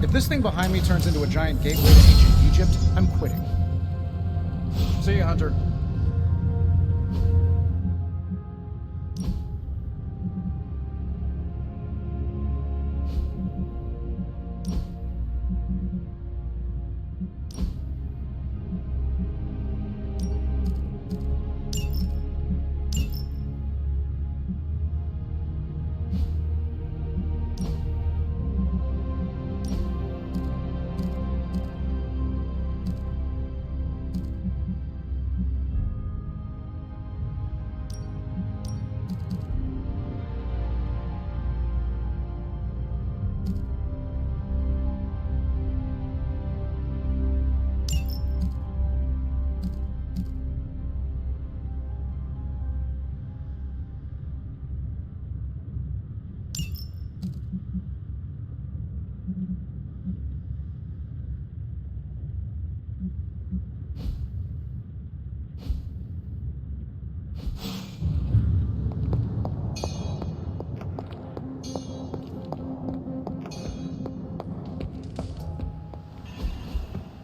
If this thing behind me turns into a giant gateway to ancient Egypt, I'm quitting. See you, Hunter.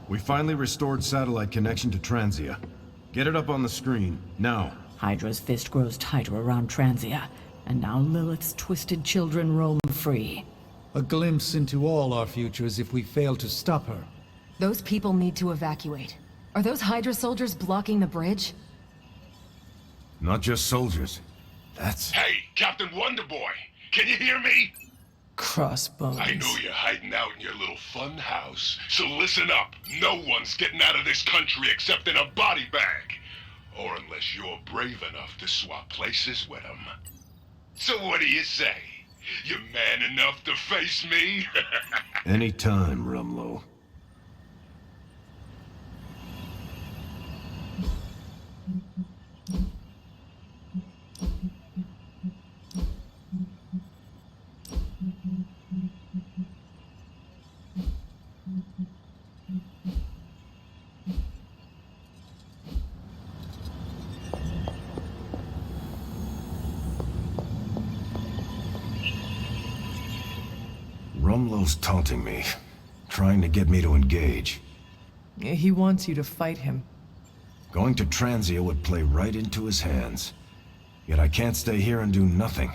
We finally restored satellite connection to Transia. Get it up on the screen, now. Hydra's fist grows tighter around Transia, and now Lilith's twisted children roam free. A glimpse into all our futures if we fail to stop her. Those people need to evacuate. Are those HYDRA soldiers blocking the bridge? Not just soldiers. That's... Hey, Captain Wonderboy! Can you hear me? CrossBones. I know you're hiding out in your little fun house, so listen up. No one's getting out of this country except in a body bag. Or unless you're brave enough to swap places with them. So what do you say? You man enough to face me? Anytime, Rumlow. Rumlow's taunting me, trying to get me to engage. He wants you to fight him. Going to Transia would play right into his hands. Yet I can't stay here and do nothing.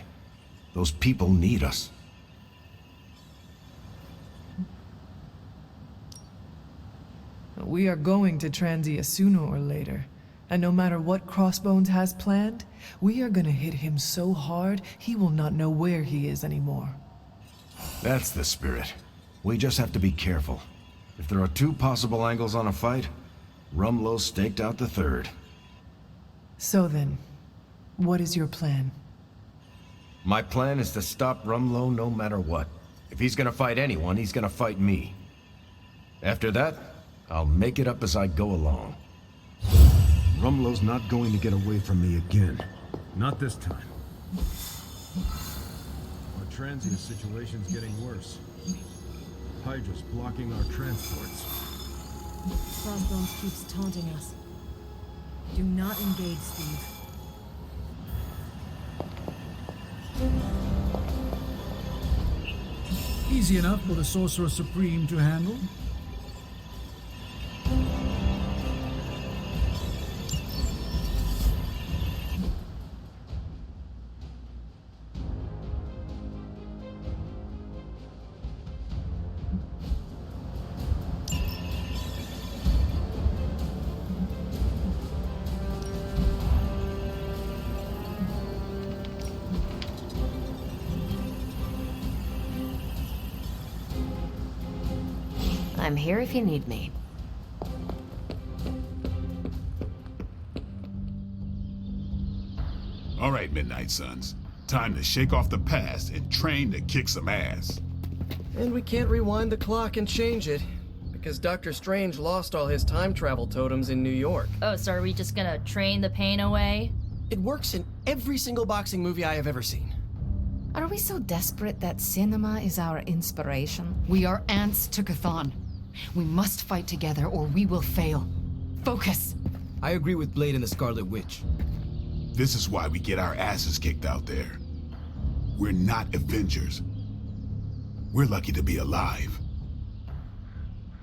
Those people need us. We are going to Transia sooner or later. And no matter what CrossBones has planned, we are gonna hit him so hard, he will not know where he is anymore. That's the spirit. We just have to be careful. If there are two possible angles on a fight, Rumlow staked out the third. So then, what is your plan? My plan is to stop Rumlow no matter what. If he's gonna fight anyone, he's gonna fight me. After that, I'll make it up as I go along. Rumlow's not going to get away from me again. Not this time. Our Transia situation's getting worse. HYDRA's blocking our transports. CrossBones keeps taunting us. Do not engage, Steve. Easy enough for the Sorcerer Supreme to handle. I'm here if you need me. All right, Midnight Suns. Time to shake off the past and train to kick some ass. And we can't rewind the clock and change it, because Dr. Strange lost all his time travel totems in New York. Oh, so are we just gonna train the pain away? It works in every single boxing movie I have ever seen. Are we so desperate that cinema is our inspiration? We are ants to Chthon. We must fight together or we will fail. Focus! I agree with Blade and the Scarlet Witch. This is why we get our asses kicked out there. We're not Avengers. We're lucky to be alive.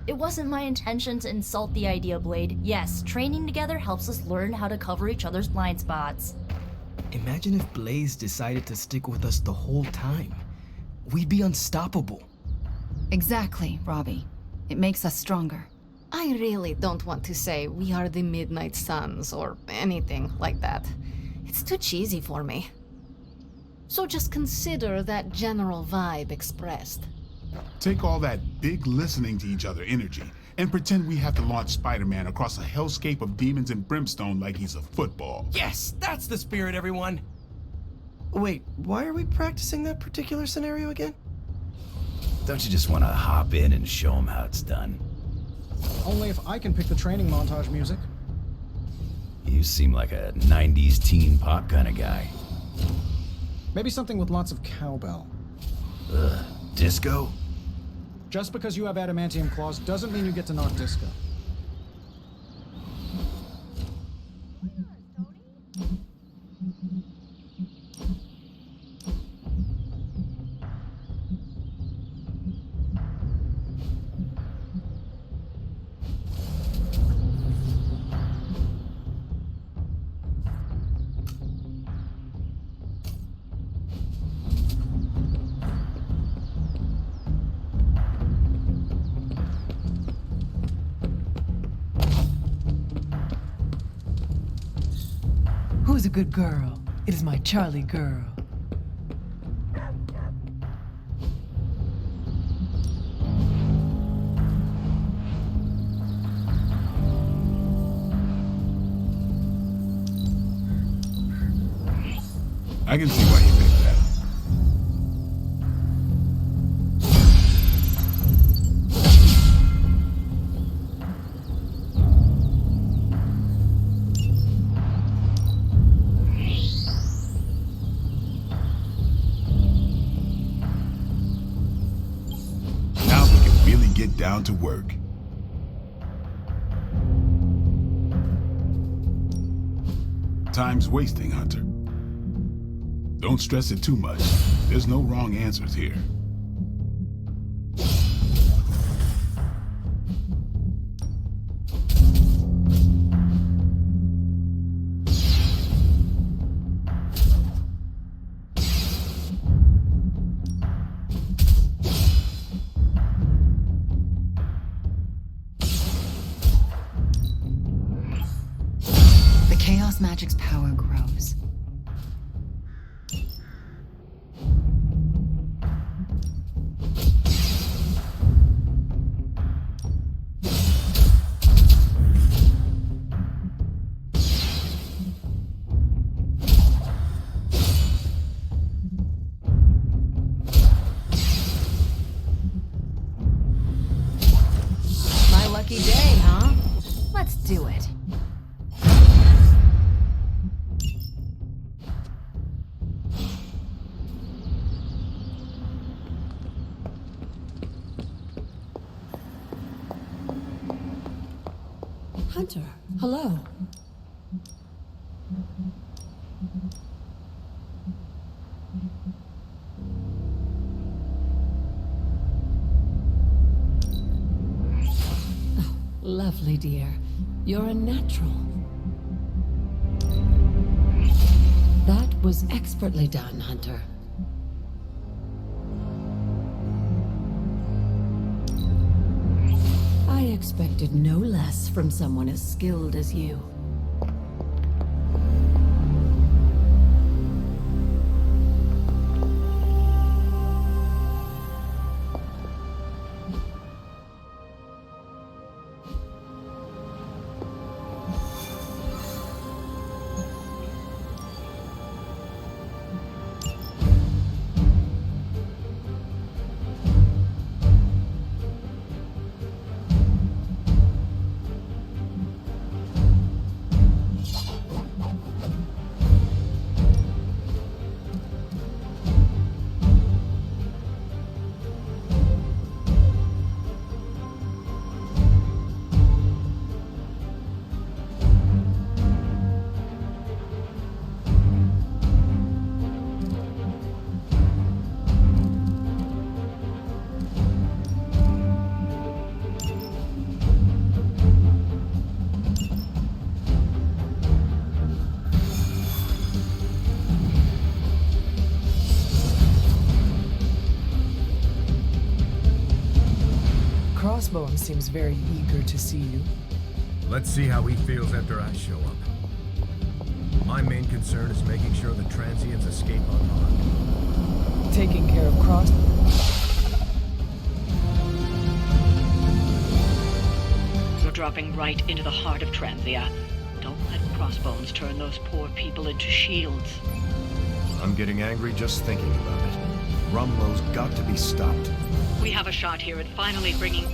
It wasn't my intention to insult the idea, Blade. Yes, training together helps us learn how to cover each other's blind spots. Imagine if Blaze decided to stick with us the whole time. We'd be unstoppable. Exactly, Robbie. It makes us stronger. I really don't want to say we are the Midnight Suns or anything like that. It's too cheesy for me. So just consider that general vibe expressed. Take all that big listening to each other energy and pretend we have to launch Spider-Man across a hellscape of demons and brimstone like he's a football. Yes, that's the spirit, everyone! Wait, why are we practicing that particular scenario again? Don't you just want to hop in and show him how it's done? Only if I can pick the training montage music. You seem like a 90s teen pop kind of guy. Maybe something with lots of cowbell. Ugh, disco? Just because you have adamantium claws doesn't mean you get to knock disco. Who's a good girl? It is my Charlie girl. I can see why you picked that. Now we can really get down to work. Time's wasting, Hunter. Don't stress it too much. There's no wrong answers here. The Chaos Magic's power grows. My lucky day, huh? Let's do it. Hunter, hello. Oh, lovely, dear. You're a natural. That was expertly done, Hunter. I expected no less from someone as skilled as you. CrossBones seems very eager to see you. Let's see how he feels after I show up. My main concern is making sure the transients escape unharmed. Taking care of Cross... You're dropping right into the heart of Transia. Don't let CrossBones turn those poor people into shields. I'm getting angry just thinking about it. Rumlow's got to be stopped. We have a shot here at finally bringing...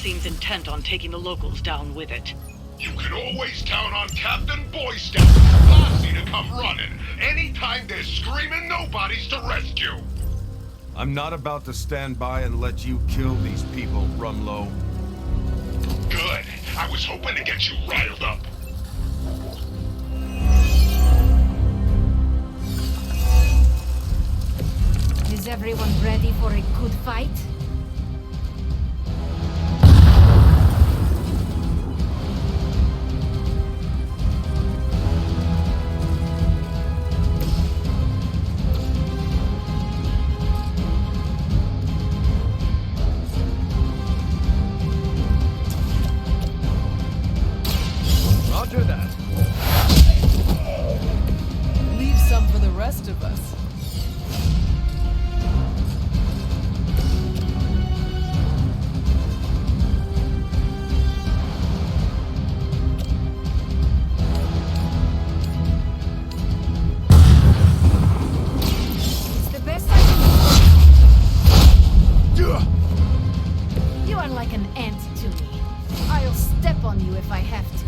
seems intent on taking the locals down with it. You can always count on Captain Boy Scout Posse to come running anytime there's screaming nobodies to rescue. I'm not about to stand by and let you kill these people, Rumlow. Good. I was hoping to get you riled up. Is everyone ready for a good fight? Roger that. Leave some for the rest of us. It's the best I can do. You are like an ant to me. I'll step on you if I have to.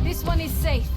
This one is safe.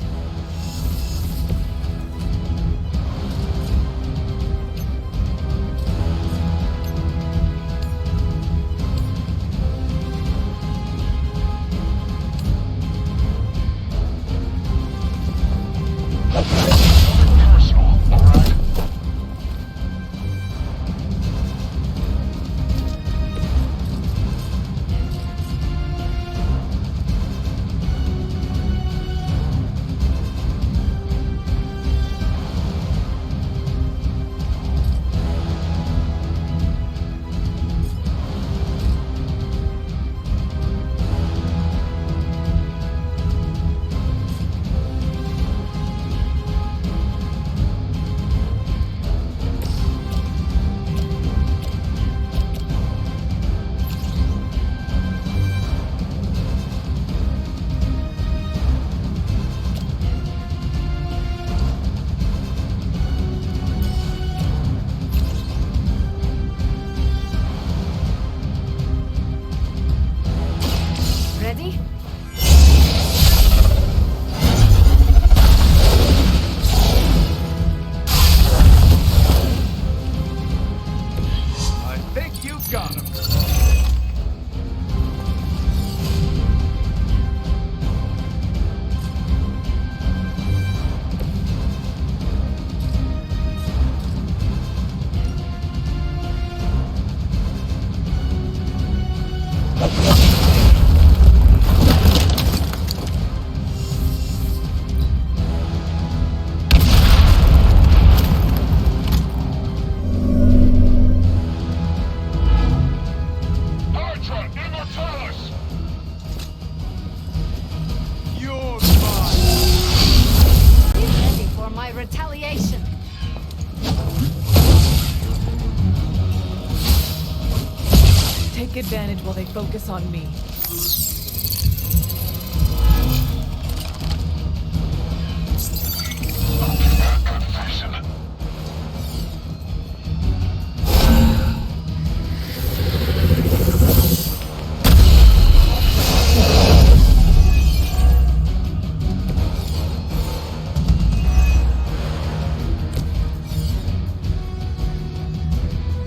advantage while they focus on me.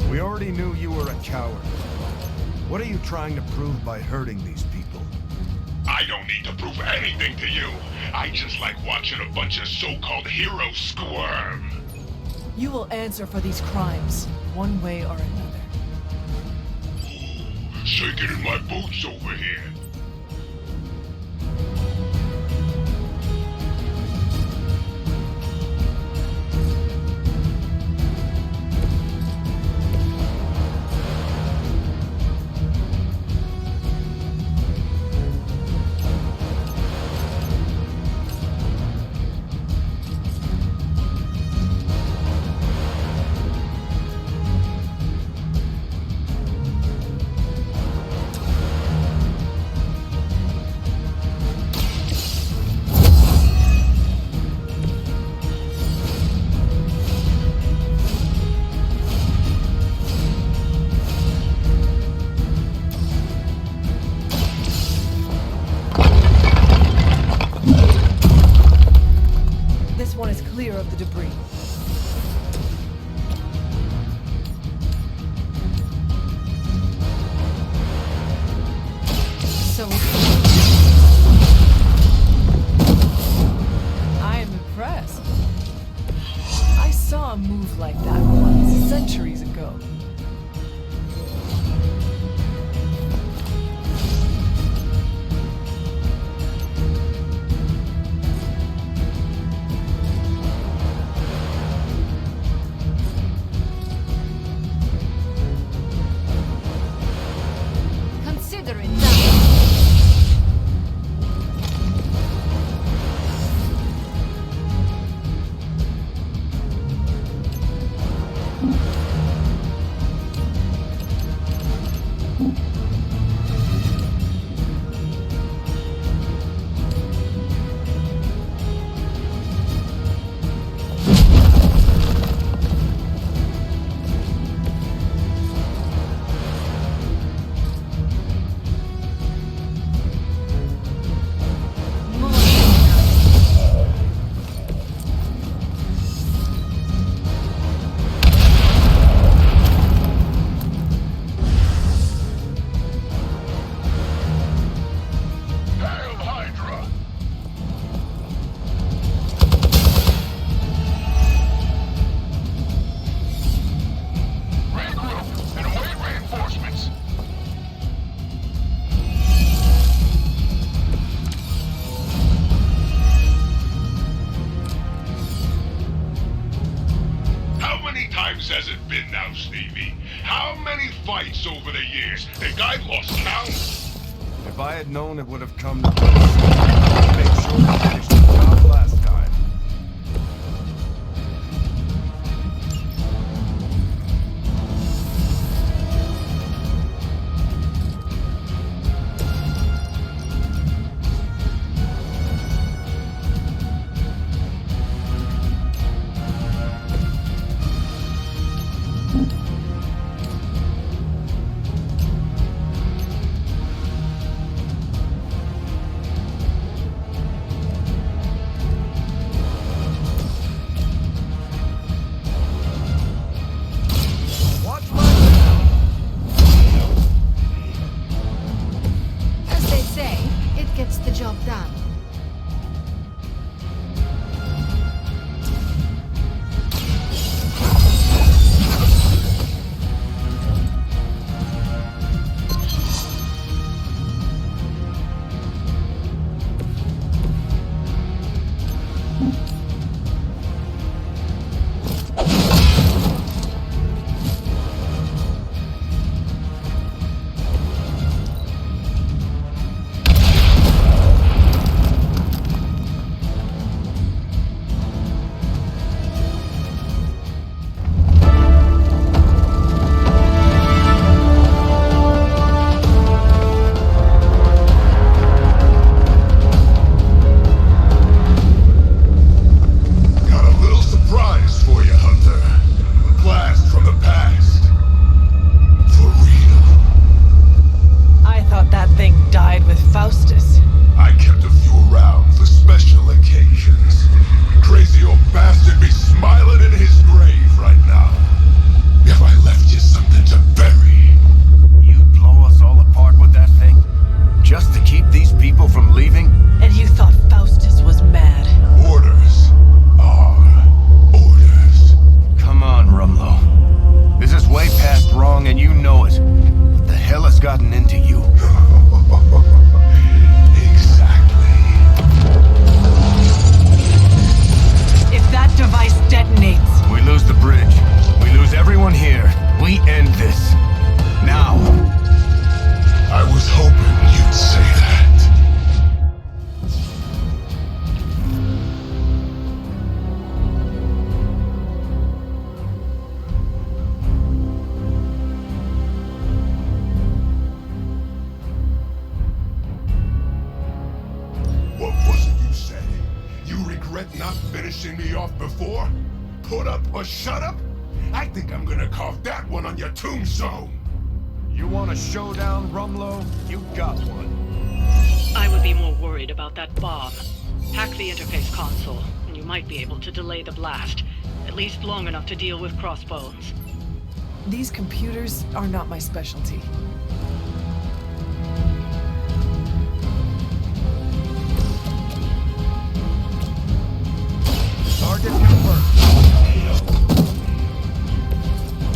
We already knew you were a coward. What are you trying to prove by hurting these people? I don't need to prove anything to you. I just like watching a bunch of so-called heroes squirm. You will answer for these crimes, one way or another. Shaking in my boots over here. This one is clear of the debris. So... I am impressed. I saw a move like that once, centuries ago. Consider it done. Hail HYDRA! Regroup and await reinforcements. How many times has it been now, Stevie? How many fights over the years? Think I've lost count? If I had known it would have come to this, I'd make sure to finish the job last time. finishing me off before? Put up or shut up? I think I'm gonna carve that one on your tombstone. You want a showdown, Rumlow? You got one. I would be more worried about that bomb. Hack the interface console, and you might be able to delay the blast. At least long enough to deal with CrossBones. These computers are not my specialty. Target confirmed.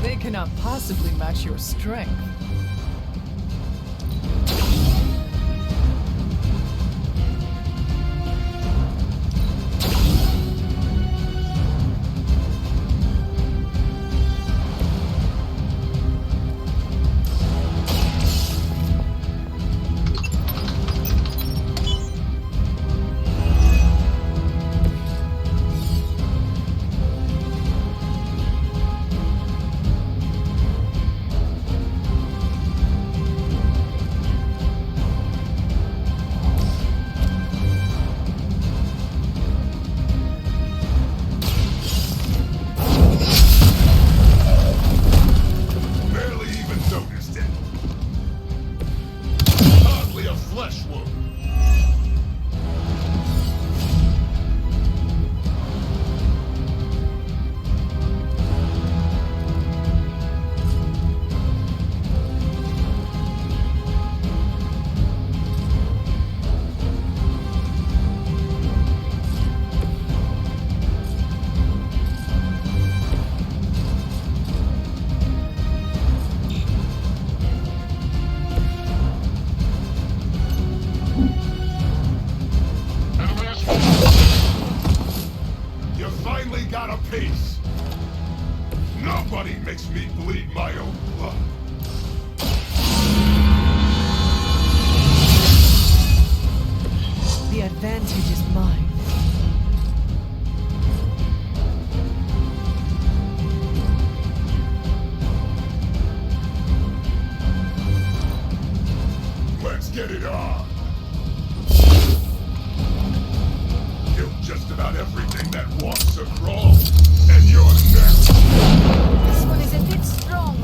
They cannot possibly match your strength. Nobody makes me bleed my own blood. The advantage is mine. Let's get it on. Killed just about everything that wants to crawl, and you're next. This one is a bit strong.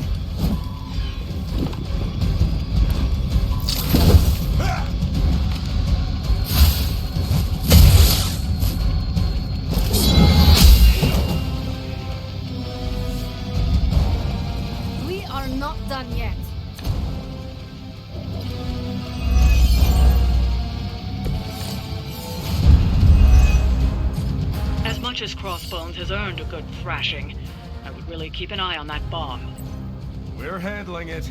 We are not done yet. As much as CrossBones has earned a good thrashing, I would really keep an eye on that bomb. We're handling it.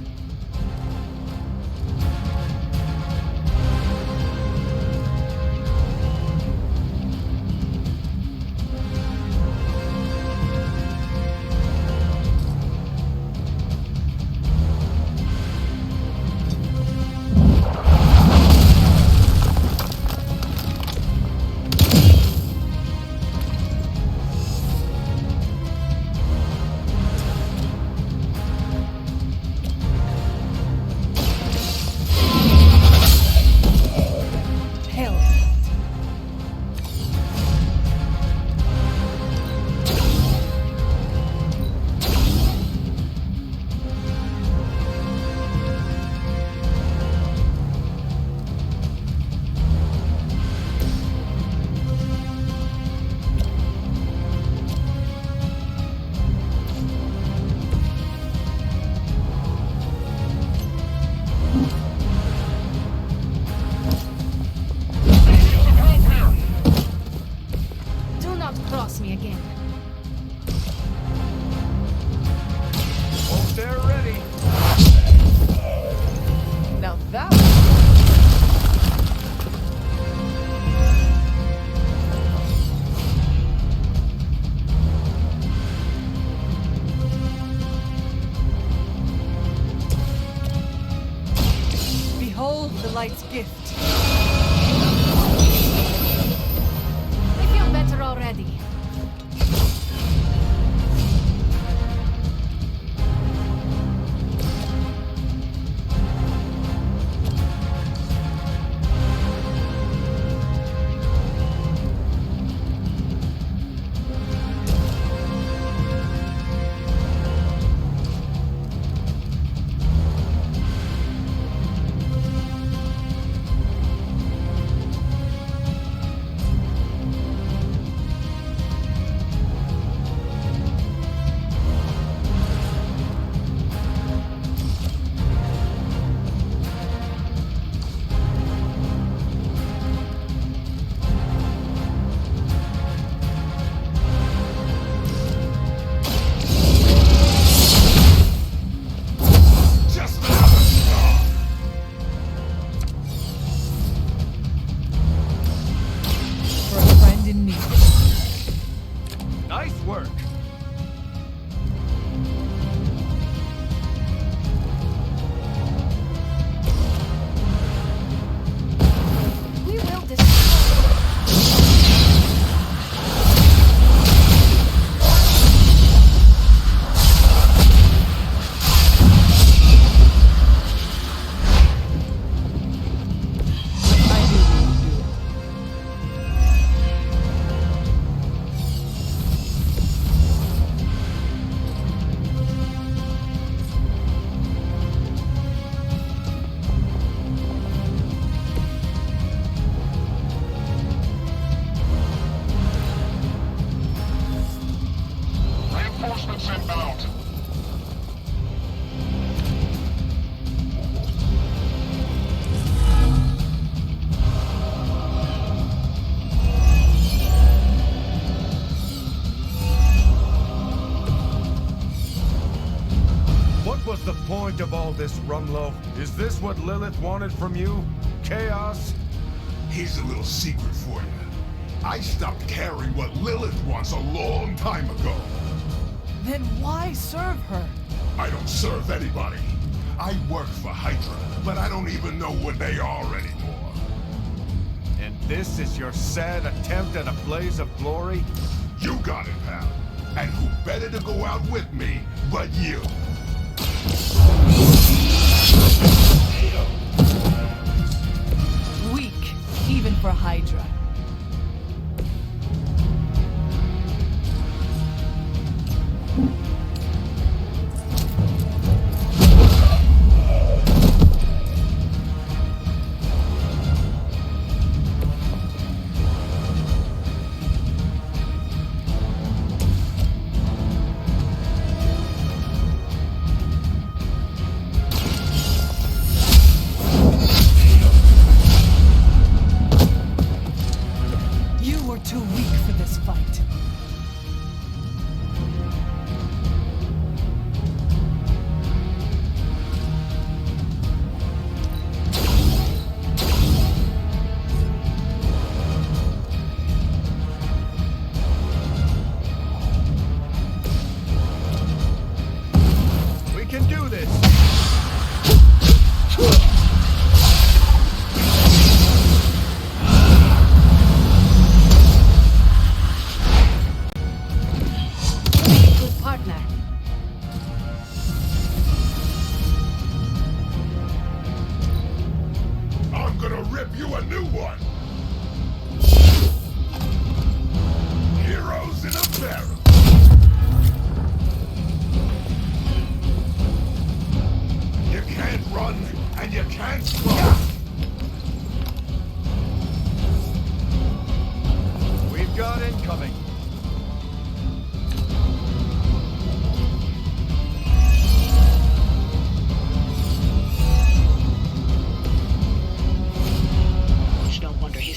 Cross me again. Hope they're ready. Now that behold the light's gift. I feel better already. point of all this, Rumlow? Is this what Lilith wanted from you? Chaos? Here's a little secret for you. I stopped caring what Lilith wants a long time ago. Then why serve her? I don't serve anybody. I work for HYDRA, but I don't even know what they are anymore. And this is your sad attempt at a blaze of glory? You got it, pal. And who better to go out with me but you? Weak, even for HYDRA. Too weak for this fight. We can do this!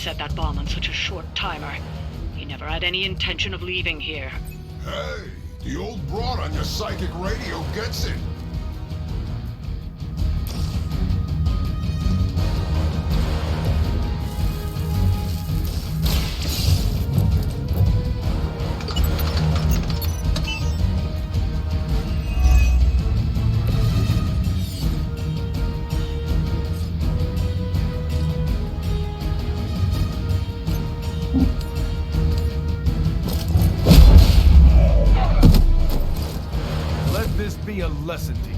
set that bomb on such a short timer. He never had any intention of leaving here. Hey, the old broad on your psychic radio gets it. Be a lesson to you.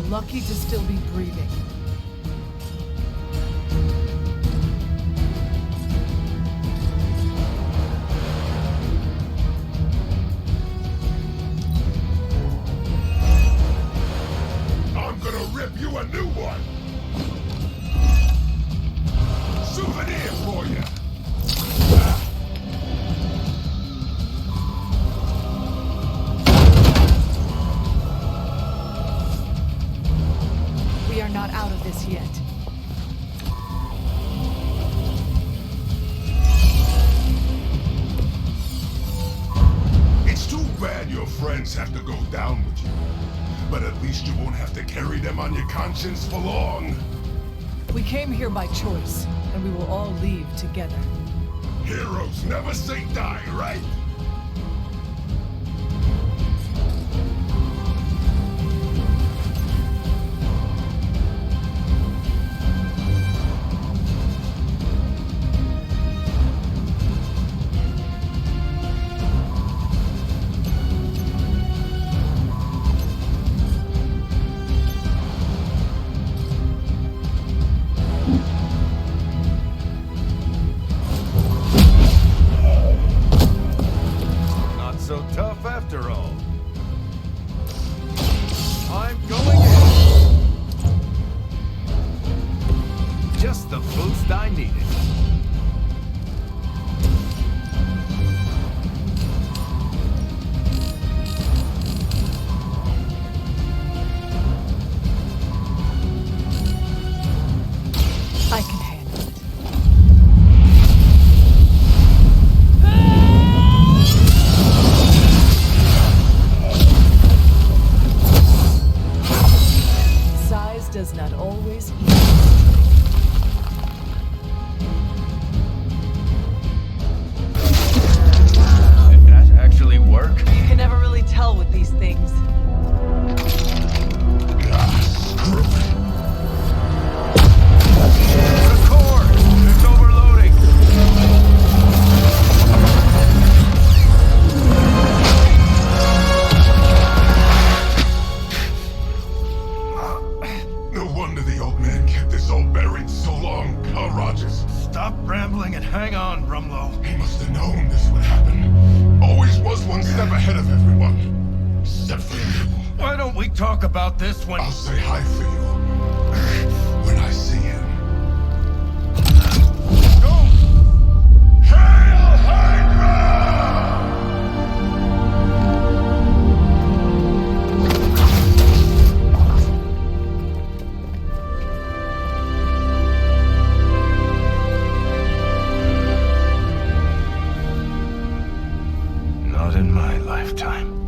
Lucky to still be breathing. I'm gonna rip you a new one. Souvenir for you. We are not out of this yet. It's too bad your friends have to go down with you. But at least you won't have to carry them on your conscience for long. We came here by choice, and we will all leave together. Heroes never say die, right? enough after all. I'm going in. Just the boost I needed. I can handle it. Size does not always equal Did that actually work? You can never really tell with these things. Screw it. The core! It's overloading! No wonder the old man kept this all buried so long, huh, Rogers? Stop rambling and hang on, Rumlow. He must have known this would happen. Always was one step ahead of everyone. Except for you. Why don't we talk about this when... I'll say hi for you. When I see him. Go! Hail Hydra! Not in my lifetime.